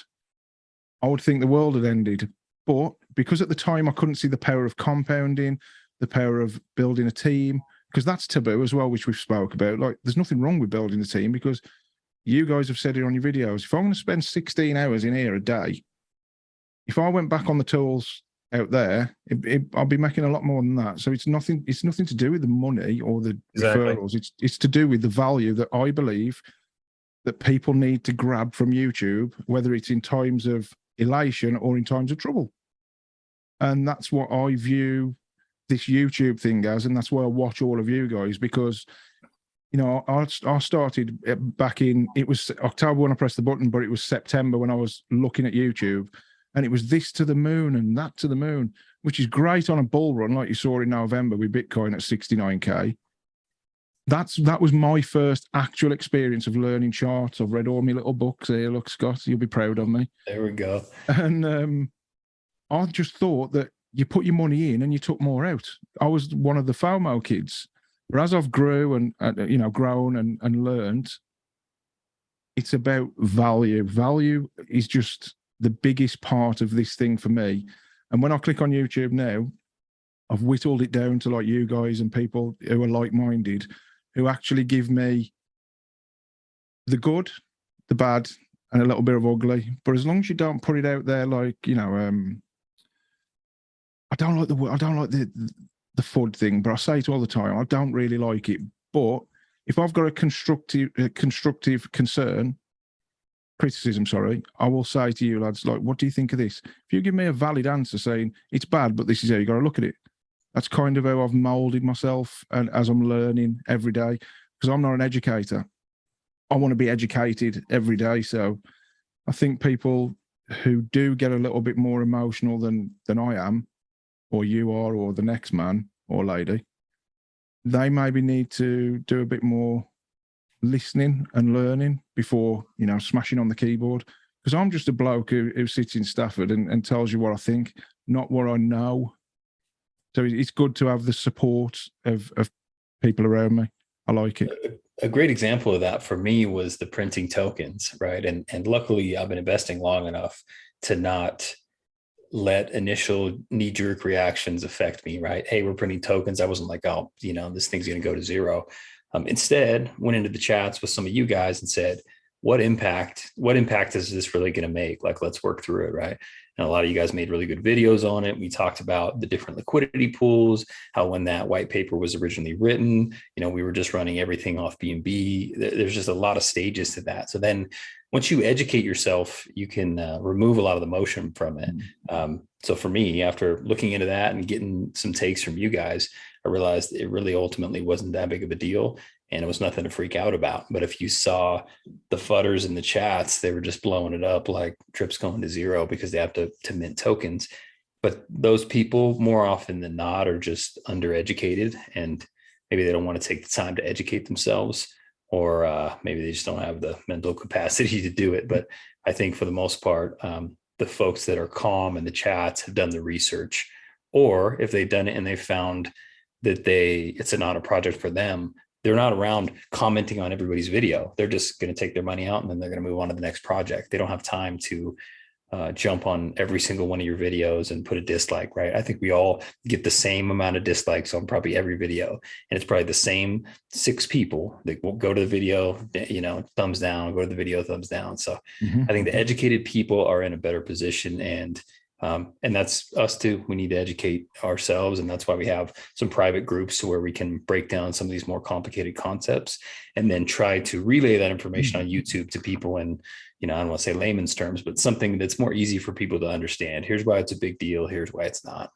I would think the world had ended. But because at the time I couldn't see the power of compounding, the power of building a team, because that's taboo as well, which we've spoke about. Like, there's nothing wrong with building a team, because you guys have said it on your videos. If I'm going to spend 16 hours in here a day, if I went back on the tools out there, I'll be making a lot more than that. So it's nothing to do with the money or the referrals. It's to do with the value that I believe that people need to grab from YouTube, whether it's in times of elation or in times of trouble. And that's what I view this YouTube thing as, and that's why I watch all of you guys, because I started back in, it was October when I pressed the button, but it was September when I was looking at YouTube, and it was this to the moon and that to the moon, which is great on a bull run like you saw in November with Bitcoin at 69k. That was my first actual experience of learning charts. I've read all my little books here. Look, Scott, you'll be proud of me. There we go. And I just thought that you put your money in and you took more out. I was one of the FOMO kids. But as I've grown and learned, it's about value. Value is just the biggest part of this thing for me. And when I click on YouTube now, I've whittled it down to like you guys and people who are like-minded, who actually give me the good, the bad, and a little bit of ugly. But as long as you don't put it out there like, I don't like the FUD thing, but I say it all the time. I don't really like it. But if I've got a constructive criticism, I will say to you lads, like, what do you think of this? If you give me a valid answer saying it's bad, but this is how you got to look at it. That's kind of how I've molded myself, and as I'm learning every day, because I'm not an educator. I want to be educated every day. So I think people who do get a little bit more emotional than I am, or you are, or the next man or lady, they maybe need to do a bit more listening and learning before, you know, smashing on the keyboard. Because I'm just a bloke who sits in Stafford and tells you what I think, not what I know. So it's good to have the support of people around me. I like it. A great example of that for me was the printing tokens, right? And luckily I've been investing long enough to not let initial knee-jerk reactions affect me, right? Hey, we're printing tokens. I wasn't like, oh, you know, this thing's going to go to zero. Instead, went into the chats with some of you guys and said, what impact is this really going to make? Like, let's work through it, right? And a lot of you guys made really good videos on it. We talked about the different liquidity pools, how when that white paper was originally written, you know, we were just running everything off BNB. There's just a lot of stages to that. So then once you educate yourself, you can remove a lot of the motion from it. So for me, after looking into that and getting some takes from you guys, I realized it really ultimately wasn't that big of a deal and it was nothing to freak out about. But if you saw the fudders in the chats, they were just blowing it up like Trip's going to zero because they have to mint tokens. But those people more often than not are just undereducated and maybe they don't want to take the time to educate themselves, or maybe they just don't have the mental capacity to do it. But I think for the most part, the folks that are calm in the chats have done the research, or if they've done it and they found that it's not a project for them, they're not around commenting on everybody's video. They're just going to take their money out and then they're going to move on to the next project. They don't have time to jump on every single one of your videos and put a dislike, right? I think we all get the same amount of dislikes on probably every video. And it's probably the same 6 people that will go to the video, you know, thumbs down, go to the video, thumbs down. So I think the educated people are in a better position, and that's us too. We need to educate ourselves. And that's why we have some private groups where we can break down some of these more complicated concepts and then try to relay that information on YouTube to people in, you know, I don't want to say layman's terms, but something that's more easy for people to understand. Here's why it's a big deal. Here's why it's not.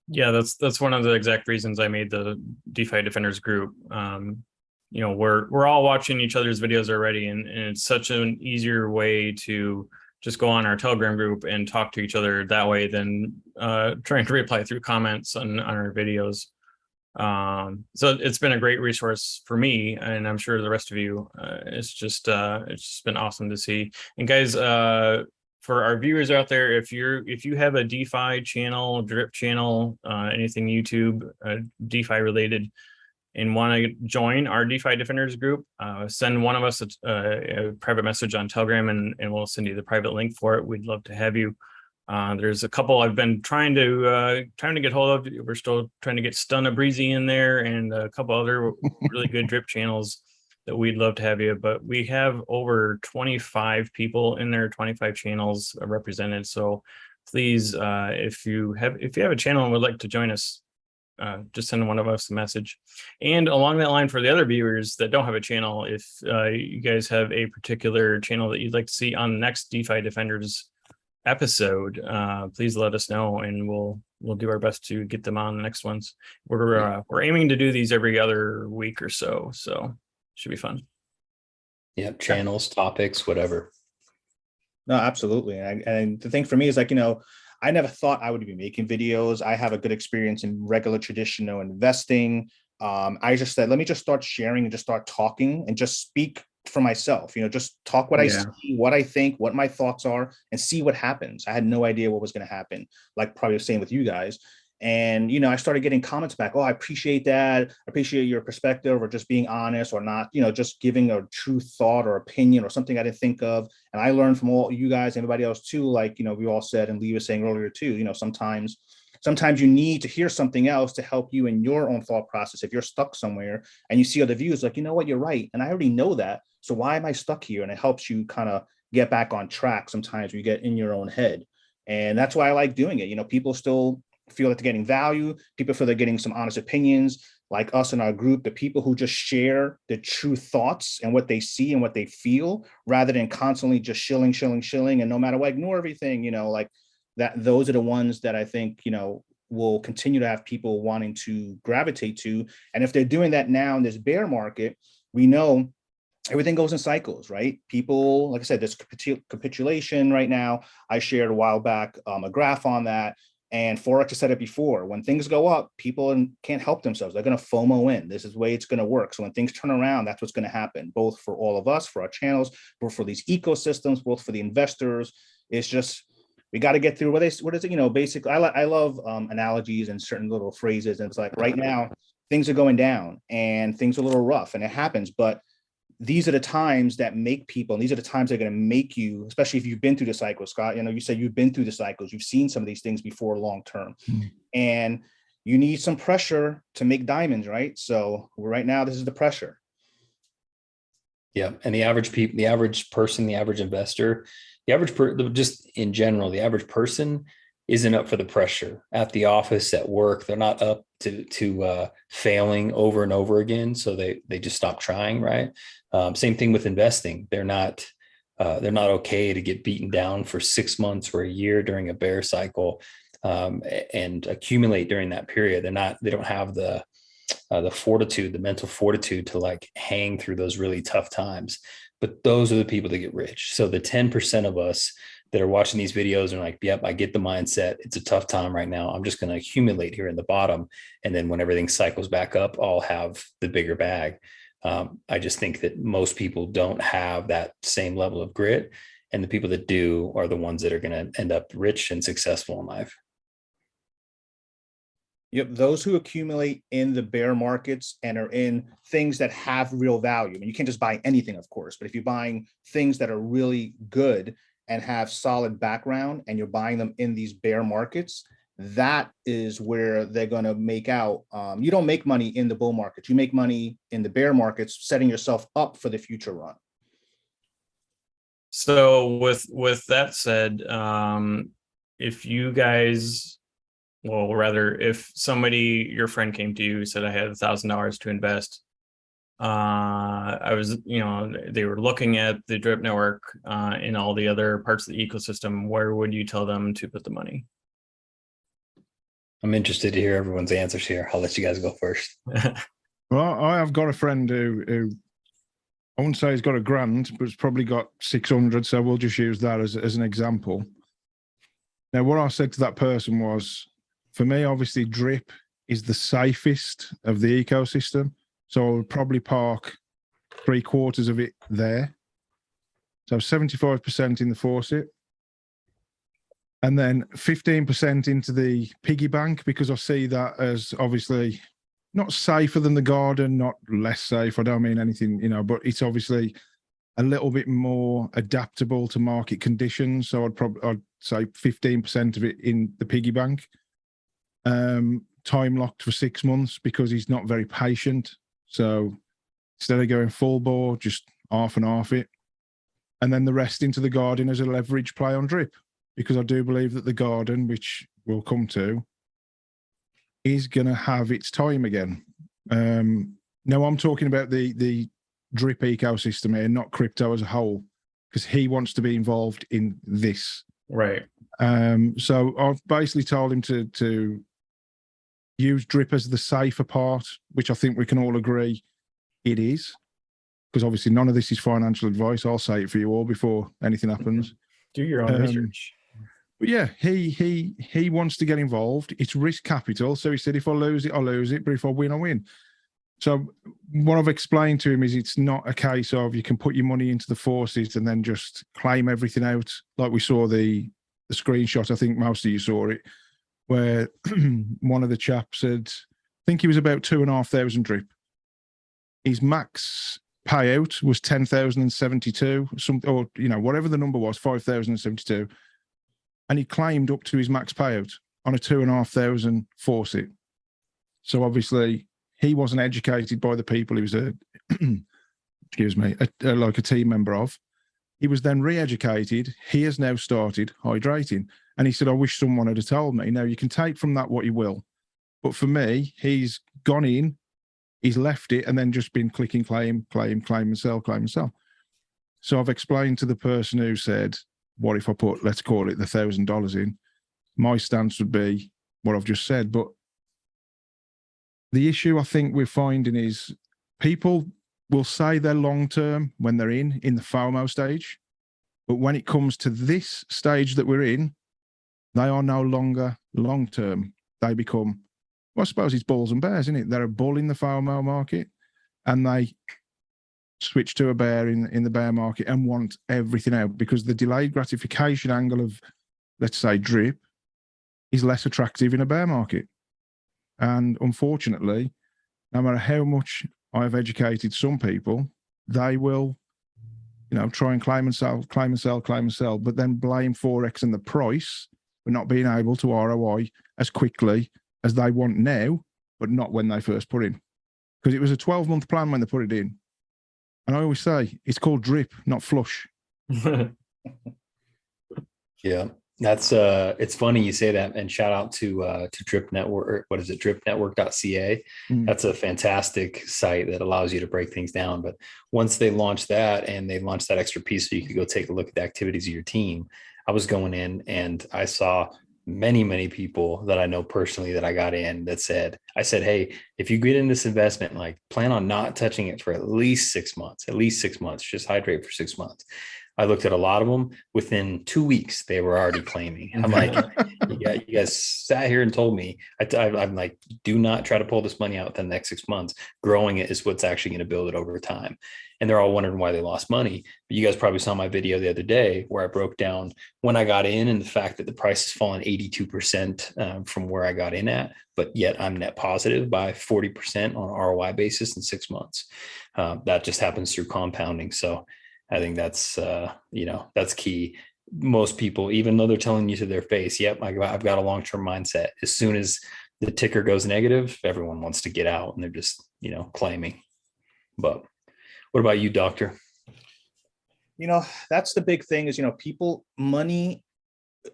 Yeah, that's one of the exact reasons I made the DeFi Defenders group. You know, we're all watching each other's videos already, and it's such an easier way to just go on our Telegram group and talk to each other that way than trying to reply through comments on our videos. So it's been a great resource for me, and I'm sure the rest of you. It's just been awesome to see. And guys, for our viewers out there, if you have a DeFi channel, drip channel, anything YouTube DeFi related, and want to join our DeFi Defenders group, send one of us a private message on Telegram, and we'll send you the private link for it. We'd love to have you. There's a couple I've been trying to get hold of. We're still trying to get Stunna Breezy in there, and a couple other really good drip channels that we'd love to have you. But we have over 25 people in there, 25 channels represented. So please, if you have a channel and would like to join us, just send one of us a message. And along that line, for the other viewers that don't have a channel, if you guys have a particular channel that you'd like to see on the next DeFi Defenders episode, please let us know, and we'll do our best to get them on the next ones. We're aiming to do these every other week or so should be fun. Yeah, channels, topics, whatever. No, absolutely. And the thing for me is, like, you know, I never thought I would be making videos. I have a good experience in regular traditional investing. I just said, let me just start sharing and just start talking and just speak for myself, you know, just talk what I see, what I think, what my thoughts are, and see what happens. I had no idea what was going to happen, like probably the same with you guys. And, you know, I started getting comments back. Oh, I appreciate that. I appreciate your perspective, or just being honest, or not, you know, just giving a true thought or opinion or something I didn't think of. And I learned from all you guys, everybody else too, like, you know, we all said, and Lee was saying earlier too, you know, sometimes you need to hear something else to help you in your own thought process. If you're stuck somewhere and you see other views, like, you know what, you're right. And I already know that. So why am I stuck here? And it helps you kind of get back on track sometimes when you get in your own head. And that's why I like doing it. You know, people still feel that they're getting value. People feel they're getting some honest opinions, like us in our group, the people who just share the true thoughts and what they see and what they feel, rather than constantly just shilling. And no matter what, ignore everything, you know, like that. Those are the ones that I think, you know, will continue to have people wanting to gravitate to. And if they're doing that now in this bear market, we know everything goes in cycles, right? People, like I said, there's capitulation right now. I shared a while back a graph on that. And Forex has said it before, when things go up, people can't help themselves. They're going to FOMO in. This is the way it's going to work. So when things turn around, that's what's going to happen, both for all of us, for our channels, both for these ecosystems, both for the investors. It's just, we got to get through what is it, you know, basically, I love analogies and certain little phrases. And it's like right now, things are going down and things are a little rough, and it happens. But these are the times that make people, and these are the times that are going to make you, especially if you've been through the cycle, Scott, you know, you said you've been through the cycles, you've seen some of these things before long-term, and you need some pressure to make diamonds, right? So right now, this is the pressure. Yeah. And the average people, the average person, the average investor, just in general, the average person isn't up for the pressure at the office, at work. They're not up to failing over and over again. So they just stop trying, right? Same thing with investing. They're not okay to get beaten down for 6 months or a year during a bear cycle, and accumulate during that period. They don't have the fortitude, the mental fortitude to like hang through those really tough times. But those are the people that get rich. So the 10% of us that are watching these videos and like, yep, I get the mindset. It's a tough time right now. I'm just going to accumulate here in the bottom. And then when everything cycles back up, I'll have the bigger bag. I just think that most people don't have that same level of grit. And the people that do are the ones that are going to end up rich and successful in life. Yep, those who accumulate in the bear markets and are in things that have real value. I mean, you can't just buy anything, of course, but if you're buying things that are really good and have solid background and you're buying them in these bear markets, that is where they're going to make out. You don't make money in the bull market. You make money in the bear markets, setting yourself up for the future run. So with that said, if you guys, well, rather, if somebody, your friend came to you, said, I had $1,000 to invest, I was, you know, they were looking at the drip network and all the other parts of the ecosystem, where would you tell them to put the money? I'm interested to hear everyone's answers here. I'll let you guys go first. Well, I have got a friend who I wouldn't say he's got $1,000, but it's probably got 600. So we'll just use that as an example. Now, what I said to that person was, for me, obviously, drip is the safest of the ecosystem. So I would probably park 3/4 of it there. So 75% in the faucet. And then 15% into the piggy bank, because I see that as obviously not safer than the garden, not less safe. I don't mean anything, you know, but it's obviously a little bit more adaptable to market conditions. So I'd say 15% of it in the piggy bank. Time locked for 6 months because he's not very patient. So instead of going full bore, just half and half it. And then the rest into the garden as a leverage play on drip, because I do believe that the garden, which we'll come to, is going to have its time again. Now I'm talking about the drip ecosystem here, not crypto as a whole, because he wants to be involved in this. Right. So I've basically told him to use drip as the safer part, which I think we can all agree it is, because obviously none of this is financial advice. I'll say it for you all before anything happens. Do your own research. But yeah, he wants to get involved. It's risk capital. So he said, if I lose it, I lose it. But if I win, I win. So what I've explained to him is it's not a case of you can put your money into the forces and then just claim everything out. Like we saw the screenshot, I think most of you saw it, where one of the chaps said, I think he was about 2,500 drip. His max payout was 10,072, or you know, whatever the number was, 5,072. And he claimed up to his max payout on a 2,500 faucet. So obviously he wasn't educated by the people he was excuse me, like a team member of. He was then re-educated. He has now started hydrating. And he said, I wish someone had told me. Now, you can take from that what you will. But for me, he's gone in, he's left it, and then just been clicking claim, and sell, claim and sell. So I've explained to the person who said, what if I put, let's call it the $1,000 in? My stance would be what I've just said. But the issue I think we're finding is people will say they're long term when they're in the FOMO stage, but when it comes to this stage that we're in, they are no longer long term. They become, well, I suppose it's bulls and bears, isn't it? They're a bull in the FOMO market, and they switch to a bear in the bear market and want everything out, because the delayed gratification angle of, let's say, drip is less attractive in a bear market. And unfortunately, no matter how much I've educated some people, they will, try and claim and sell, but then blame Forex and the price for not being able to ROI as quickly as they want now, but not when they first put in. Because it was a 12-month plan when they put it in. And I always say it's called drip, not flush. Yeah, that's it's funny you say that, and shout out to Drip Network. What is it? dripnetwork.ca. That's a fantastic site that allows you to break things down. But once they launched that, and they launched that extra piece so you could go take a look at the activities of your team, I was going in and I saw many people that I know personally that I got in that I said, hey, if you get in this investment, like, plan on not touching it for at least 6 months, just hydrate for 6 months. I looked at a lot of them. Within 2 weeks, they were already claiming. I'm like, you guys sat here and told me. I'm like, do not try to pull this money out within the next 6 months. Growing it is what's actually going to build it over time. And they're all wondering why they lost money. But you guys probably saw my video the other day where I broke down when I got in and the fact that the price has fallen 82% from where I got in at, but yet I'm net positive by 40% on ROI basis in 6 months. That just happens through compounding. So I think that's, that's key. Most people, even though they're telling you to their face, yep, I've got a long-term mindset. As soon as the ticker goes negative, everyone wants to get out and they're just, claiming. But what about you, Doctor? That's the big thing is, money,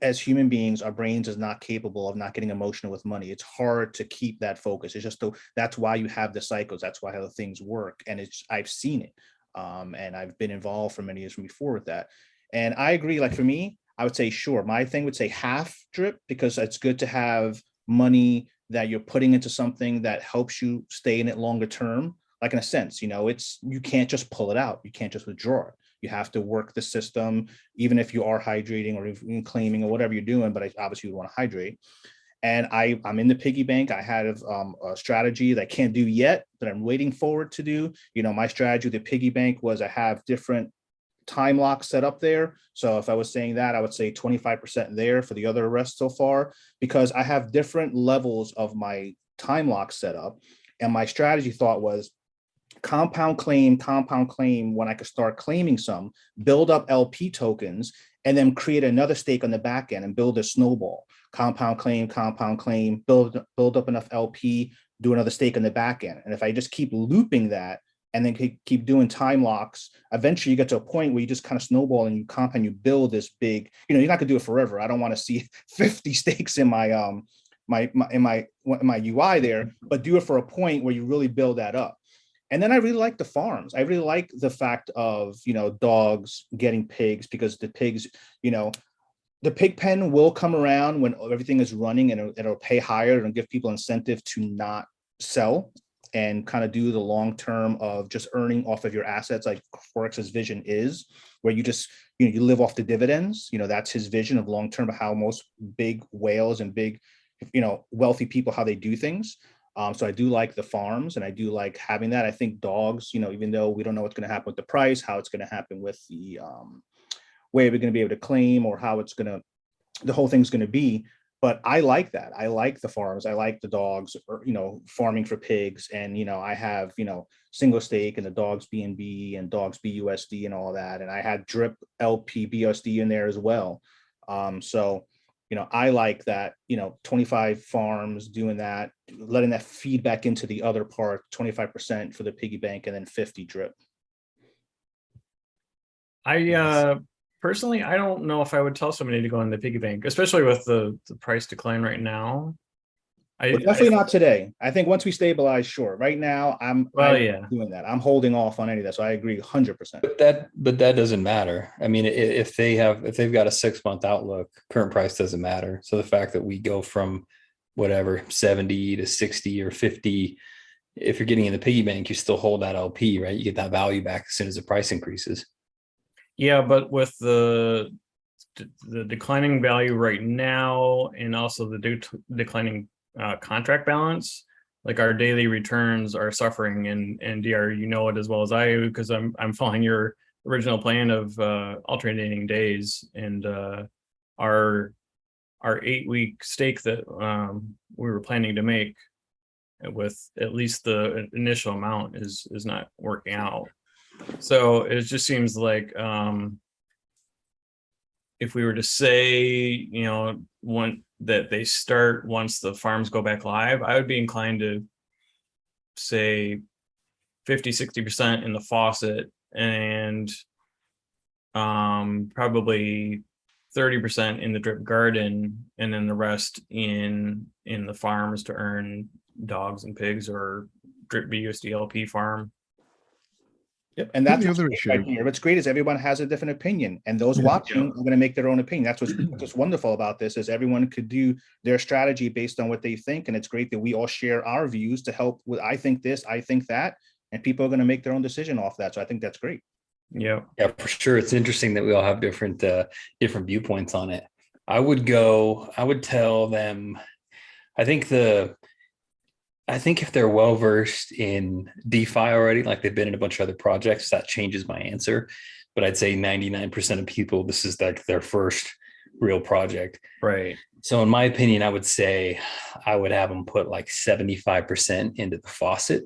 as human beings, our brains is not capable of not getting emotional with money. It's hard to keep that focus. It's just, that's why you have the cycles. That's why how the things work. And I've seen it. And I've been involved for many years before with that. And I agree, like for me, I would say, sure, my thing would say half drip, because it's good to have money that you're putting into something that helps you stay in it longer term. Like, in a sense, you can't just pull it out. You can't just withdraw it. You have to work the system, even if you are hydrating or even claiming or whatever you're doing, but obviously you want to hydrate. And I'm in the piggy bank. I had a strategy that I can't do yet, but I'm waiting forward to do. My strategy with the piggy bank was I have different time locks set up there. So if I was saying that, I would say 25% there for the other rest so far, because I have different levels of my time lock set up. And my strategy thought was compound claim when I could start claiming some, build up LP tokens, and then create another stake on the back end and build a snowball. Compound claim, build up enough LP, do another stake on the back end. And if I just keep looping that and then keep doing time locks, eventually you get to a point where you just kind of snowball and you compound, you build this big, you're not gonna do it forever. I don't want to see 50 stakes in my UI there, but do it for a point where you really build that up. And then I really like the farms. I really like the fact of, dogs getting pigs, because the pigs, the pig pen will come around when everything is running, and it'll pay higher and give people incentive to not sell and kind of do the long term of just earning off of your assets, like Forex's vision is, where you just, you live off the dividends. That's his vision of long term, of how most big whales and big, wealthy people, how they do things. So I do like the farms, and I do like having that. I think dogs, even though we don't know what's going to happen with the price, how it's going to happen with the way we're going to be able to claim, or how the whole thing's going to be. But I like that. I like the farms. I like the dogs, or, farming for pigs. And, I have, single stake and the dogs BNB and dogs BUSD and all that. And I had drip LP BUSD in there as well. So I like that, 25 farms doing that, letting that feed back into the other part, 25% for the piggy bank, and then 50 drip. Personally, I don't know if I would tell somebody to go in the piggy bank, especially with the price decline right now. Definitely not today. I think once we stabilize, sure. Right now, I'm doing that. I'm holding off on any of that. So I agree 100%. But that doesn't matter. I mean, if they've got a 6 month outlook, current price doesn't matter. So the fact that we go from whatever 70 to 60 or 50, if you're getting in the piggy bank, you still hold that LP, right? You get that value back as soon as the price increases. Yeah, but with the declining value right now, and also the declining contract balance, like our daily returns are suffering. And DR, you know it as well as I do, because I'm following your original plan of alternating days, and our 8-week stake that we were planning to make with at least the initial amount is not working out. So it just seems like if we were to say, you know, that they start once the farms go back live, I would be inclined to say 50-60% in the faucet, and probably 30% in the drip garden, and then the rest in the farms to earn dogs and pigs, or drip BUSD LP farm. Yep. And But that's the what's other great issue, right here. What's great is everyone has a different opinion, and those Yeah. watching are going to make their own opinion. That's what's wonderful about this, is everyone could do their strategy based on what they think. And it's great that we all share our views to help with, I think this, I think that, and people are going to make their own decision off that. So I think that's great. Yeah. Yeah, for sure. It's interesting that we all have different viewpoints on it. I would tell them, I think if they're well versed in DeFi already, like they've been in a bunch of other projects, that changes my answer. But I'd say 99% of people, this is like their first real project. Right. So in my opinion, I would say I would have them put like 75% into the faucet,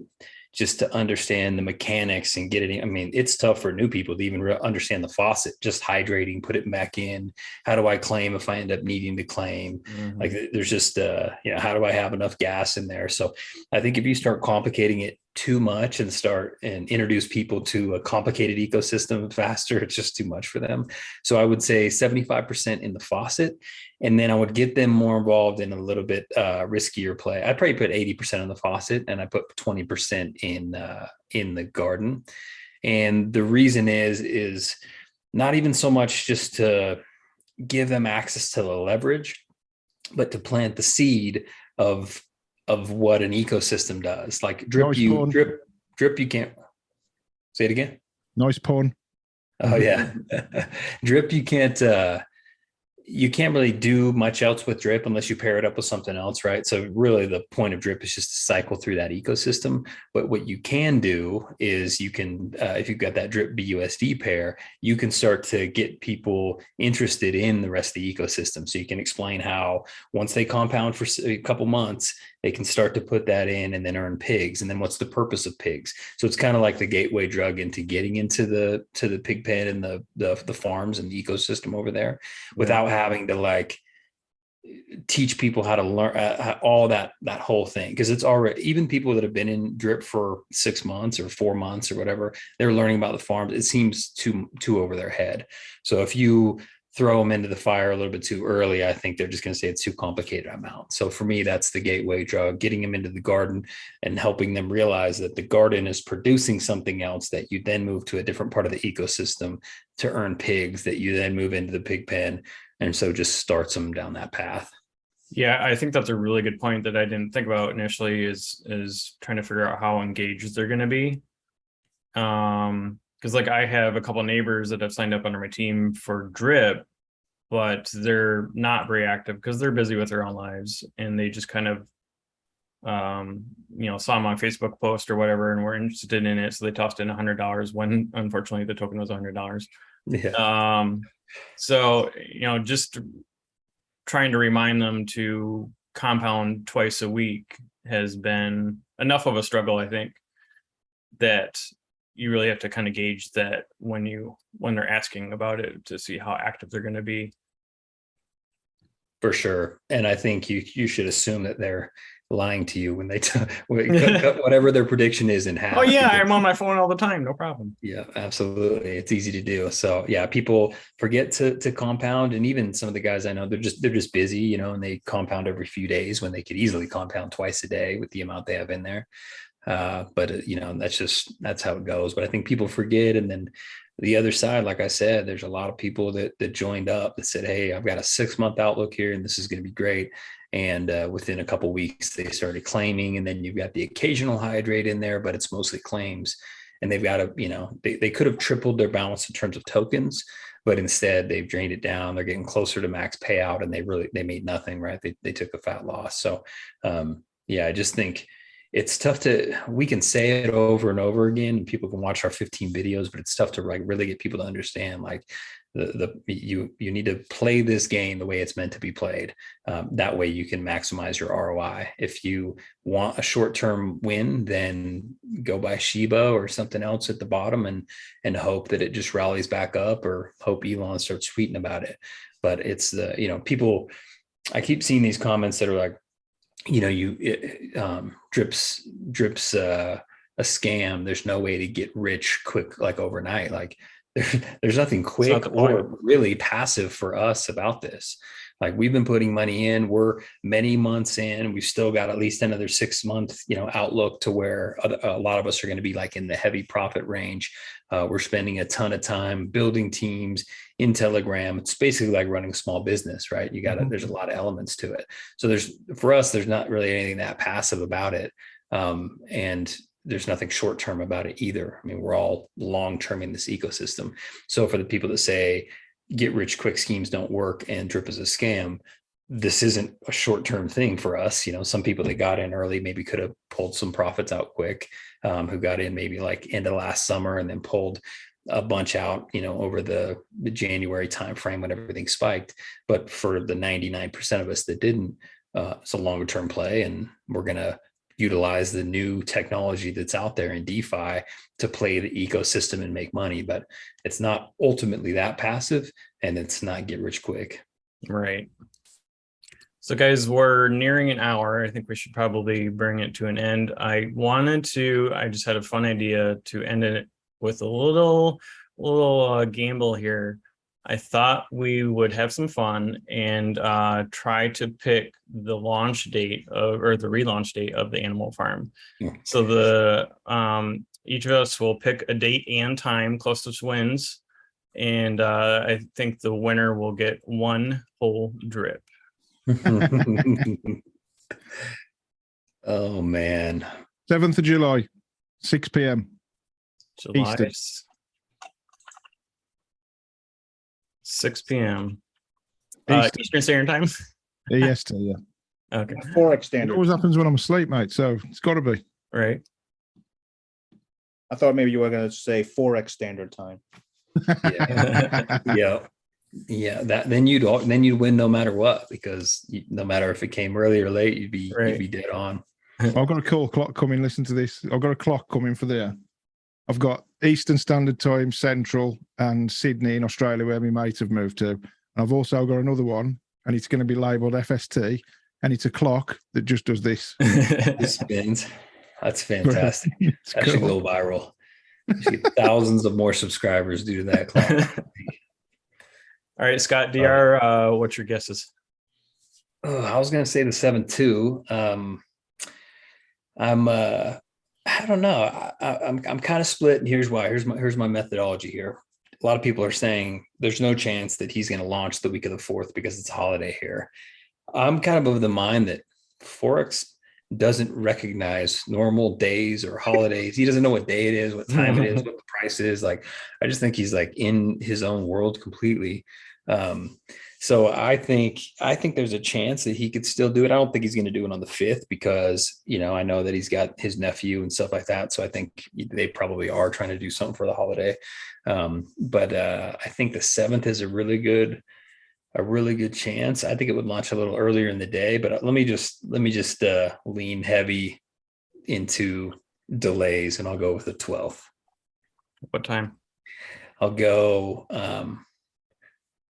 just to understand the mechanics and get it in. I mean, it's tough for new people to even understand the faucet, just hydrating, put it back in. How do I claim if I end up needing to claim? Mm-hmm. Like there's just, how do I have enough gas in there? So I think if you start complicating it too much and introduce people to a complicated ecosystem faster, it's just too much for them. So I would say 75% in the faucet, and then I would get them more involved in a little bit riskier play. I'd probably put 80% in the faucet, and I put 20% in the garden. And the reason is not even so much just to give them access to the leverage, but to plant the seed of what an ecosystem does. Like drip, Nice you pun. drip, you can't say it again. Nice pun. Oh yeah. Drip, you can't really do much else with drip unless you pair it up with something else, right? So really the point of drip is just to cycle through that ecosystem. But what you can do is you can, if you've got that drip BUSD pair, you can start to get people interested in the rest of the ecosystem. So you can explain how once they compound for a couple months, they can start to put that in and then earn pigs. And then what's the purpose of pigs? So it's kind of like the gateway drug into getting into the pig pen and the farms and the ecosystem over there, without having to like teach people how to learn all that whole thing. Because it's already, even people that have been in drip for 6 months or 4 months or whatever, they're learning about the farms. It seems too over their head. So if you throw them into the fire a little bit too early, I think they're just going to say it's too complicated. I'm out. So for me, that's the gateway drug, getting them into the garden and helping them realize that the garden is producing something else, that you then move to a different part of the ecosystem to earn pigs, that you then move into the pig pen. And so just starts them down that path. Yeah, I think that's a really good point that I didn't think about initially, is trying to figure out how engaged they're going to be. Because like I have a couple of neighbors that have signed up under my team for drip, but they're not very active because they're busy with their own lives, and they just kind of saw my Facebook post or whatever and were interested in it, so they tossed in $100 when unfortunately the token was $100. Yeah. So just trying to remind them to compound twice a week has been enough of a struggle, I think, that you really have to kind of gauge that when they're asking about it to see how active they're going to be. For sure. And I think you should assume that they're lying to you when they cut whatever their prediction is in half. Oh yeah, I'm on my phone all the time, no problem. Yeah, absolutely. It's easy to do. So yeah, people forget to compound, and even some of the guys I know, they're just busy, and they compound every few days when they could easily compound twice a day with the amount they have in there. But that's how it goes. But I think people forget. And then the other side, like I said, there's a lot of people that joined up that said, hey, I've got a 6-month outlook here and this is going to be great. And within a couple of weeks, they started claiming, and then you've got the occasional hydrate in there, but it's mostly claims. And they've got to, they could have tripled their balance in terms of tokens, but instead they've drained it down. They're getting closer to max payout, and they made nothing, right? They took a fat loss. So yeah, I just think it's tough we can say it over and over again, and people can watch our 15 videos, but it's tough to like really get people to understand, like, you need to play this game the way it's meant to be played. That way you can maximize your ROI. If you want a short-term win, then go buy Shiba or something else at the bottom and hope that it just rallies back up, or hope Elon starts tweeting about it. But it's people, I keep seeing these comments that are like, drips a scam. There's no way to get rich quick, like overnight. Like there's nothing quick or really passive for us about this. Like, we've been putting money in, we're many months in, we've still got at least another 6 month, outlook to where a lot of us are going to be like in the heavy profit range. We're spending a ton of time building teams in Telegram. It's basically like running a small business, right? There's a lot of elements to it. So for us, there's not really anything that passive about it. And there's nothing short-term about it either. I mean, we're all long-term in this ecosystem. So for the people that say get rich quick schemes don't work and drip is a scam, this isn't a short-term thing for us. Some people that got in early maybe could have pulled some profits out quick, who got in maybe like end of last summer and then pulled a bunch out, over the January timeframe when everything spiked. But for the 99% of us that didn't, it's a longer-term play, and we're going to utilize the new technology that's out there in DeFi to play the ecosystem and make money. But it's not ultimately that passive, and it's not get rich quick. Right. So guys, we're nearing an hour. I think we should probably bring it to an end. I just had a fun idea to end it with a little gamble here. I thought we would have some fun and try to pick the launch date or the relaunch date of the Animal Farm. Yeah. So each of us will pick a date and time closest wins, and I think the winner will get one whole drip. Oh man. 7th of July, 6 p.m. July Eastern. 6 p.m. Eastern Standard Time. EST, yeah. Okay. Forex It standard. always happens when I'm asleep, mate. So it's got to be. Right. I thought maybe you were going to say Forex standard time. Yeah. Then you'd win no matter what, because no matter if it came early or late, you'd be dead on. I've got a cool clock coming. Listen to this. I've got a clock coming for there. I've got Eastern Standard Time, Central, and Sydney in Australia, where my mates have moved to. And I've also got another one, and it's going to be labelled FST, and it's a clock that just does this. It spins. That's fantastic. That should go viral. You should get thousands of more subscribers due to that clock. All right, Scott, DR, what's your guesses? I was going to say the 7-2. I don't know. I'm kind of split, and here's why. Here's my methodology here. A lot of people are saying there's no chance that he's going to launch the week of the 4th because it's a holiday here. I'm kind of the mind that Forex doesn't recognize normal days or holidays. He doesn't know what day it is, what time it is, what the price is. Like, I just think he's like in his own world completely. So I think there's a chance that he could still do it. I don't think he's going to do it on the 5th because, I know that he's got his nephew and stuff like that. So I think they probably are trying to do something for the holiday. But I think the 7th is a really good chance. I think it would launch a little earlier in the day, but let me just lean heavy into delays, and I'll go with the 12th. What time? I'll go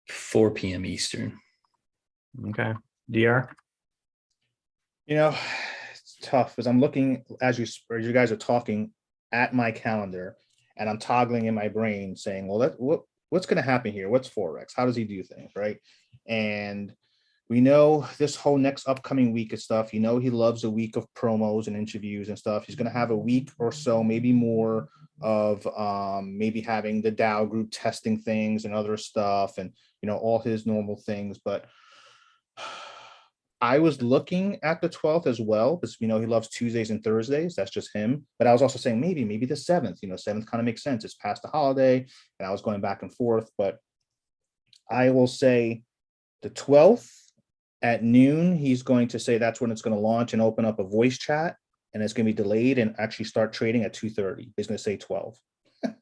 4 p.m. Eastern. Okay. DR? It's tough because I'm looking as you guys are talking at my calendar, and I'm toggling in my brain saying, well, what's going to happen here? What's Forex? How does he do things, right? And we know this whole next upcoming week of stuff, he loves a week of promos and interviews and stuff. He's going to have a week or so, maybe more, of maybe having the DAO group testing things and other stuff, and all his normal things. But I was looking at the 12th as well, because he loves Tuesdays and Thursdays. That's just him. But I was also saying maybe the 7th. 7th kind of makes sense. It's past the holiday, and I was going back and forth. But I will say the 12th at noon, he's going to say that's when it's going to launch and open up a voice chat, and it's going to be delayed and actually start trading at 2:30. He's going to say 12. All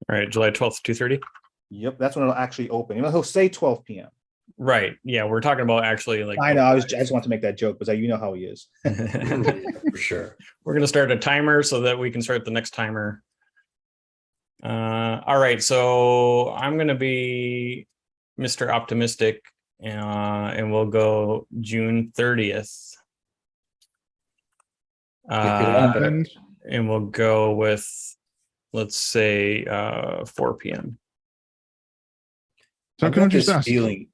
right, July 12th, 2:30. Yep, that's when it'll actually open. He'll say 12 p.m. Right. Yeah, we're talking about actually like. I know. I just want to make that joke because you know how he is. For sure. We're going to start a timer so that we can start the next timer. All right, so I'm going to be Mr. Optimistic, and we'll go June 30th. And we'll go with, let's say, 4 p.m. So can I just ask, feeling...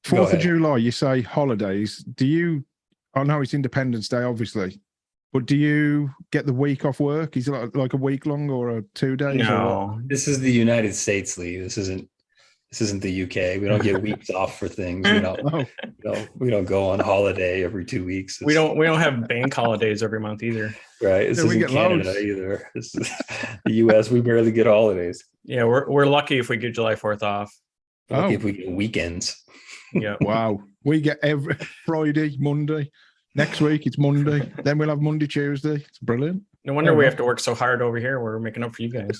4th of July, you say holidays. Do you, I know it's Independence Day, obviously, but do you get the week off work? Is it like a week long or a 2 days? No, this is the United States, Lee. This isn't the UK. We don't get weeks off for things. We don't go on holiday every 2 weeks. We don't have bank holidays every month either. Right. This isn't Canada either. This is the US. We barely get holidays. Yeah, we're lucky if we get July 4th off. Lucky if we get weekends. Yeah. Wow. We get every Friday, Monday. Next week it's Monday. Then we'll have Monday, Tuesday. It's brilliant. No wonder we have to work so hard over here. We're making up for you guys.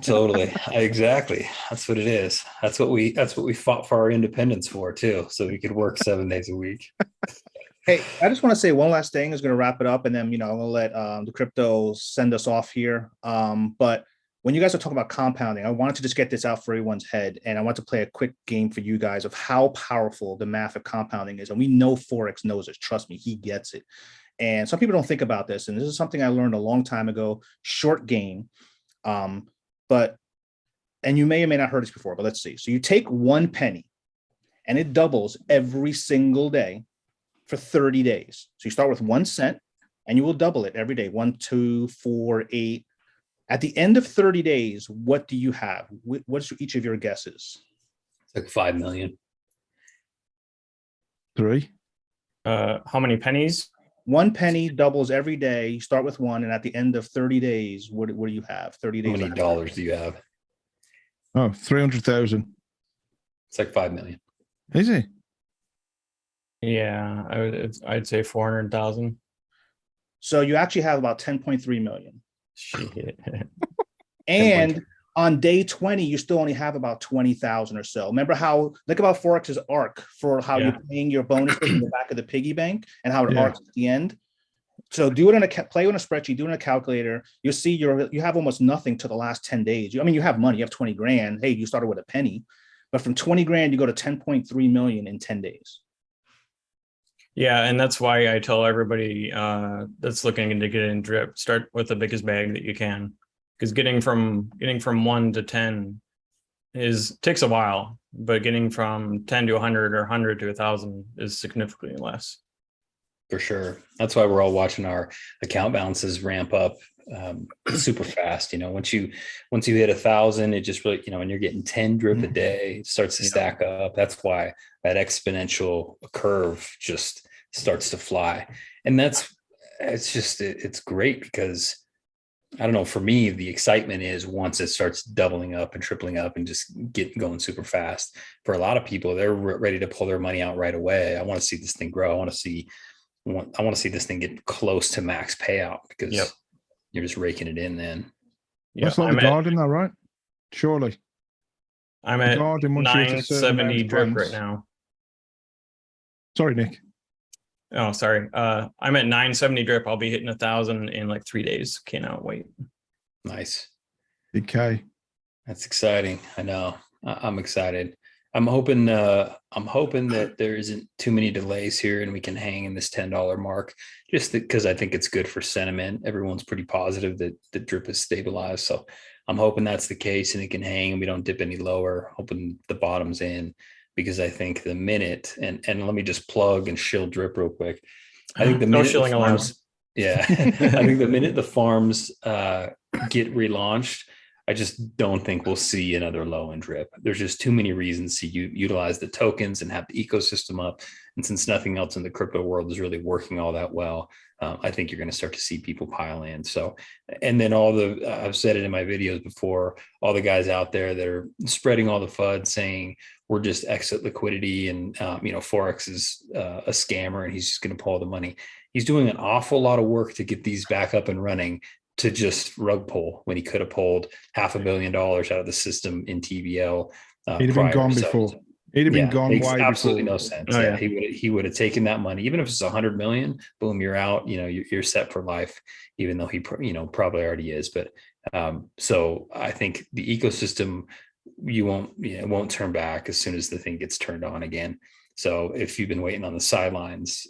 Totally. Exactly. That's what it is. That's what we fought for our independence for too. So we could work 7 days a week. Hey, I just want to say one last thing is going to wrap it up, and then I'm going to let the crypto send us off here. But when you guys are talking about compounding, I wanted to just get this out for everyone's head, and I want to play a quick game for you guys of how powerful the math of compounding is. And we know Forex knows it. Trust me, he gets it. And some people don't think about this, and this is something I learned a long time ago. Short game, and you may or may not heard this before, but let's see. So you take 1 penny, and it doubles every single day for 30 days. So you start with 1 cent, and you will double it every day. 1, 2, 4, 8. At the end of 30 days, what do you have? What's each of your guesses? It's like 5 million. 3. How many pennies? 1 penny doubles every day. You start with 1, and at the end of 30 days, what do you have? 30 days. How many dollars do you have? Oh, 300,000. It's like 5 million. Is it? Yeah, I'd say 400,000. So you actually have about 10.3 million. Shit. And on day 20, you still only have about 20,000 or so. Remember look about Forex's arc for how you're paying your bonuses in the back of the piggy bank and how it arcs at the end. So do it on play on a spreadsheet, do it on a calculator. You'll see you have almost nothing to the last 10 days. I mean, you have money, you have 20 grand. Hey, you started with a penny, but from 20 grand, you go to 10.3 million in 10 days. Yeah, and that's why I tell everybody that's looking to get in drip, start with the biggest bag that you can, because getting from 1 to 10 takes a while, but getting from 10 to 100 or 100 to 1,000 is significantly less. For sure. That's why we're all watching our account balances ramp up super fast. Once you hit 1,000, it just really, when you're getting 10 drip a day, it starts to stack up. That's why that exponential curve just starts to fly. And it's great because I don't know, for me, the excitement is once it starts doubling up and tripling up and just going super fast. For a lot of people, they're ready to pull their money out right away. I want to see this thing grow. I want to see this thing get close to max payout because you're just raking it in then. That's like the garden though, right? Surely. I'm at 970 drip right now. Sorry, Nick. Oh, sorry. I'm at 970 drip. I'll be hitting 1,000 in like 3 days. Cannot wait. Nice. Big K. That's exciting. I know. I'm excited. I'm hoping that there isn't too many delays here and we can hang in this $10 mark, just because I think it's good for sentiment. Everyone's pretty positive that the drip is stabilized. So I'm hoping that's the case and it can hang and we don't dip any lower, hoping the bottom's in, because I think the minute, and let me just plug and shill drip real quick. I think the minute shilling allowed. I think the minute the farms get relaunched, I just don't think we'll see another low in drip. There's just too many reasons to utilize the tokens and have the ecosystem up. And since nothing else in the crypto world is really working all that well, I think you're going to start to see people pile in. So, and then I've said it in my videos before, all the guys out there that are spreading all the FUD saying we're just exit liquidity and, Forex is a scammer and he's just going to pull the money. He's doing an awful lot of work to get these back up and running to just rug pull when he could have pulled $500 million out of the system in TVL. He'd have been gone before. He'd have been gone makes way absolutely before. no sense. Oh, yeah, yeah. he would have taken that money, even if it's 100 million. Boom, you're out. You're set for life. Even though he probably already is. But so I think the ecosystem it won't turn back as soon as the thing gets turned on again. So if you've been waiting on the sidelines,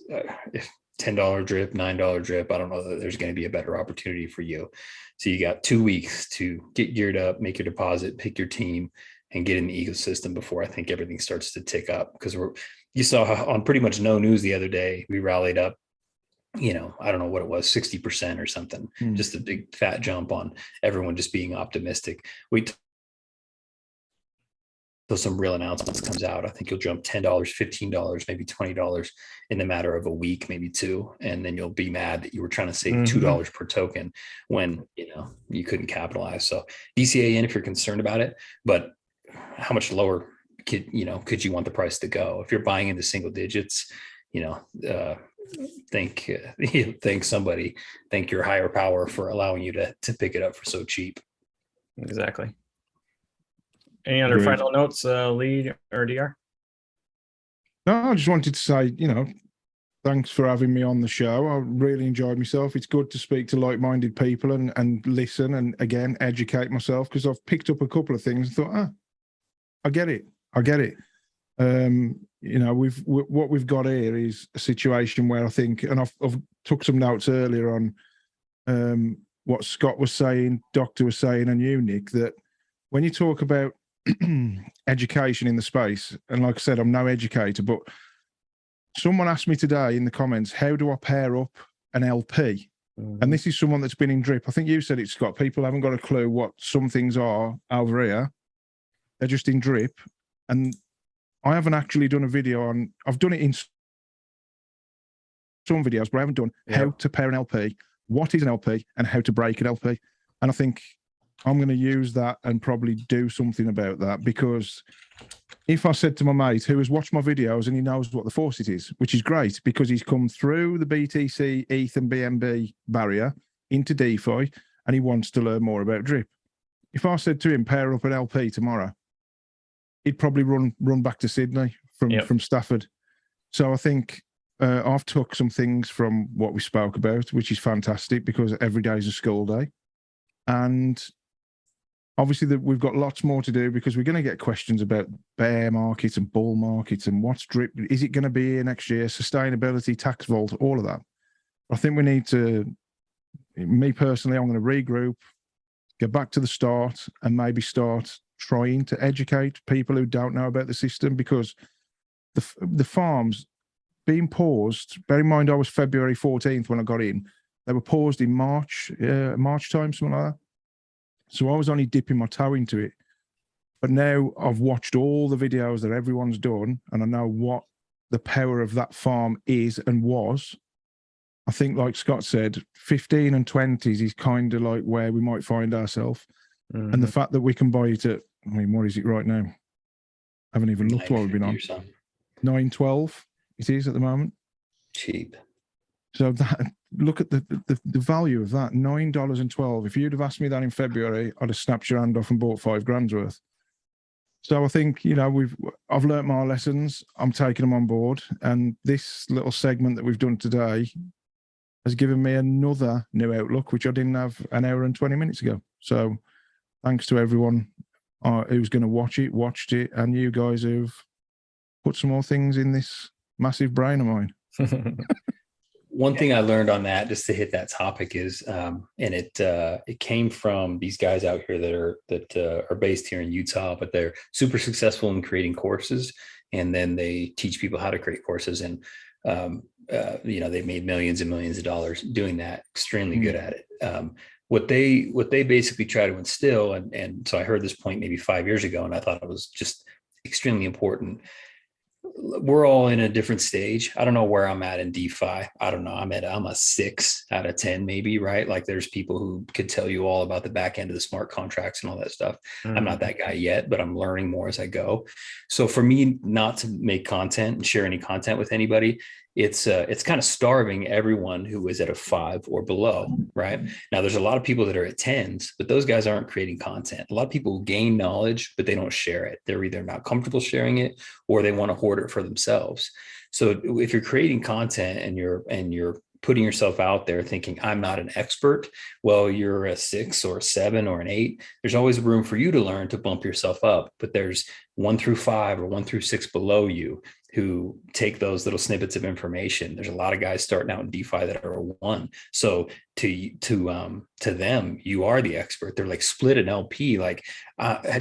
if $10 drip, $9 drip, I don't know that there's going to be a better opportunity for you. So you got 2 weeks to get geared up, make your deposit, pick your team, and get in the ecosystem before I think everything starts to tick up. Because you saw on pretty much no news the other day, we rallied up, I don't know what it was, 60% or something, just a big fat jump on everyone just being optimistic. So some real announcements comes out, I think you'll jump $10, $15, maybe $20 in the matter of a week, maybe 2. And then you'll be mad that you were trying to save $2 per token when, you couldn't capitalize. So DCA in if you're concerned about it, but how much lower could you want the price to go? If you're buying into single digits, thank your higher power for allowing you to pick it up for so cheap. Exactly. Any other final notes, Lee or DR? No, I just wanted to say, thanks for having me on the show. I really enjoyed myself. It's good to speak to like-minded people and listen and, again, educate myself, because I've picked up a couple of things and thought, I get it. What we've got here is a situation where I think, and I've took some notes earlier on what Scott was saying, Doctor was saying, and you, Nick, that when you talk about education in the space, and like I said, I'm no educator, but someone asked me today in the comments, how do I pair up an LP? And this is someone that's been in drip. I think you said it, Scott. People haven't got a clue what some things are over here. They're just in drip. And I haven't actually done a video on, I've done it in some videos, but I haven't done how to pair an LP, what is an LP, and how to break an LP. And I think I'm going to use that and probably do something about that, because if I said to my mate who has watched my videos and he knows what the faucet is, which is great because he's come through the BTC, ETH and BNB barrier into DeFi and he wants to learn more about drip. If I said to him, pair up an LP tomorrow, he'd probably run back to Sydney from Stafford. So I think I've took some things from what we spoke about, which is fantastic because every day is a school day. And obviously we've got lots more to do because we're going to get questions about bear markets and bull markets and what's drip. Is it going to be here next year? Sustainability, tax vault, all of that. I think we need to, me personally, I'm going to regroup, get back to the start and maybe start trying to educate people who don't know about the system, because the farms being paused, bear in mind I was February 14th when I got in, they were paused in March time, something like that. So I was only dipping my toe into it. But now I've watched all the videos that everyone's done and I know what the power of that farm is and was. I think, like Scott said, 15 and 20s is kind of like where we might find ourselves. And the fact that we can buy it at, what is it right now? I haven't even looked what we've been on. 9.12 it is at the moment. Cheap. So that, look at the value of that, $9.12. If you'd have asked me that in February, I'd have snapped your hand off and bought $5,000 worth. So I think, I've learnt my lessons. I'm taking them on board. And this little segment that we've done today has given me another new outlook, which I didn't have an hour and 20 minutes ago. So thanks to everyone who's going to watched it, and you guys who've put some more things in this massive brain of mine. One thing I learned on that, just to hit that topic, is, and it came from these guys out here that are based here in Utah, but they're super successful in creating courses, and then they teach people how to create courses, and they've made millions and millions of dollars doing that. Extremely good at it. what they basically try to instill, and so I heard this point maybe 5 years ago, and I thought it was just extremely important. We're all in a different stage. I don't know where I'm at in DeFi. I don't know. I'm a 6 out of 10, maybe, right? Like there's people who could tell you all about the back end of the smart contracts and all that stuff. I'm not that guy yet, but I'm learning more as I go. So for me not to make content and share any content with anybody, it's kind of starving everyone who is at a 5 or below, right? Now there's a lot of people that are at 10s, but those guys aren't creating content. A lot of people gain knowledge, but they don't share it. They're either not comfortable sharing it or they want to hoard it for themselves. So if you're creating content and you're putting yourself out there thinking I'm not an expert, well, you're a 6 or a 7 or an 8. There's always room for you to learn to bump yourself up, but there's 1 through 5 or 1 through 6 below you who take those little snippets of information. There's a lot of guys starting out in DeFi that are a 1. So to them, you are the expert. They're like, split an LP, like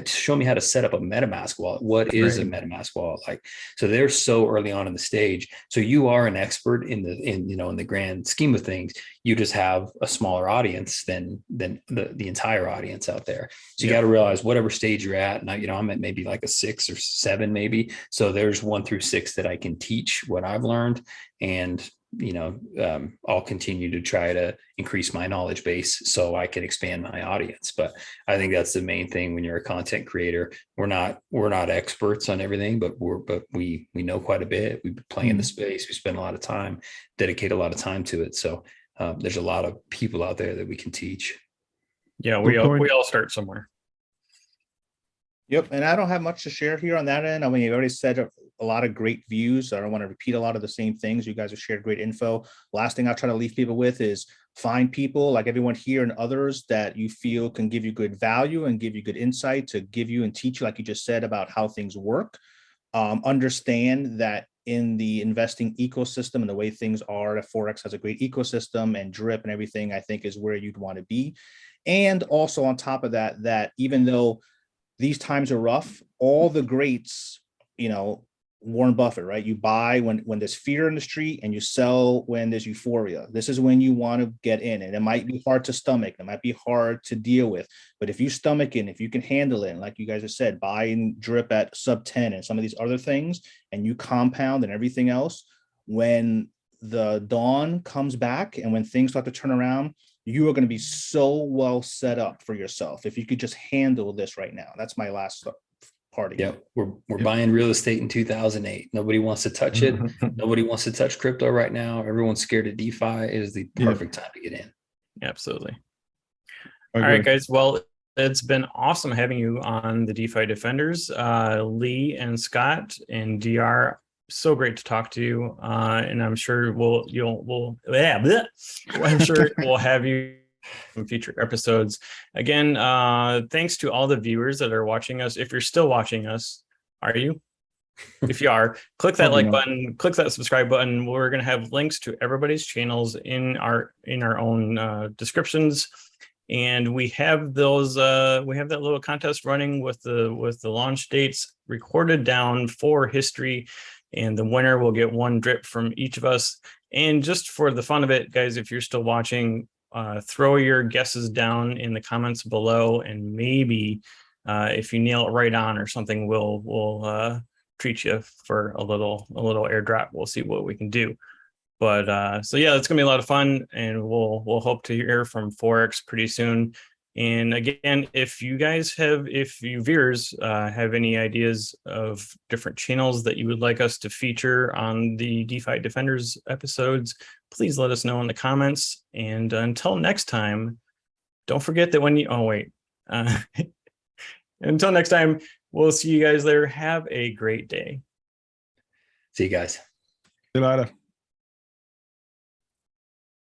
show me how to set up a MetaMask wallet. What is a MetaMask wallet? Like, so they're so early on in the stage. So you are an expert in the grand scheme of things. You just have a smaller audience than the entire audience out there. So you got to realize whatever stage you're at. And I'm at maybe like a 6 or 7, maybe. So there's 1 through 6 that I can teach what I've learned, and I'll continue to try to increase my knowledge base so I can expand my audience. But I think that's the main thing when you're a content creator. We're not experts on everything, but we know quite a bit. We play in the space. We spend a lot of time, dedicate a lot of time to it. So there's a lot of people out there that we can teach. Yeah, we all start somewhere. Yep. And I don't have much to share here on that end. I mean, you've already said a lot of great views. I don't want to repeat a lot of the same things. You guys have shared great info. Last thing I'll try to leave people with is find people like everyone here and others that you feel can give you good value and give you good insight to give you and teach you, like you just said, about how things work. Understand that in the investing ecosystem and the way things are, that Forex has a great ecosystem, and drip and everything, I think, is where you'd want to be. And also on top of that, that even though these times are rough, all the greats, Warren Buffett, right? You buy when there's fear in the street, and you sell when there's euphoria. This is when you want to get in, and it might be hard to stomach. It might be hard to deal with, but if you stomach it, if you can handle it, and like you guys have said, buying drip at sub 10 and some of these other things, and you compound and everything else, when the dawn comes back and when things start to turn around, you are going to be so well set up for yourself if you could just handle this right now. That's my last party. Yeah, we're buying real estate in 2008. Nobody wants to touch it. Nobody wants to touch crypto right now. Everyone's scared of DeFi. It is the perfect time to get in. Absolutely. All right, guys. Well, it's been awesome having you on the DeFi Defenders, Lee and Scott and DR. So great to talk to you, and I'm sure I'm sure we'll have you in future episodes. Again, thanks to all the viewers that are watching us. If you're still watching us, are you? If you are, click that like button, click that subscribe button. We're going to have links to everybody's channels in our own descriptions. And we have those. We have that little contest running with the launch dates recorded down for history. And the winner will get 1 drip from each of us. And just for the fun of it, guys, if you're still watching, throw your guesses down in the comments below, and maybe if you nail it right on or something, we'll treat you for a little airdrop. We'll see what we can do. But so yeah, it's gonna be a lot of fun, and we'll hope to hear from Forex pretty soon. And again, if you viewers have any ideas of different channels that you would like us to feature on the DeFi Defenders episodes, please let us know in the comments. And until next time, don't forget that until next time, we'll see you guys later. Have a great day. See you guys. See you later.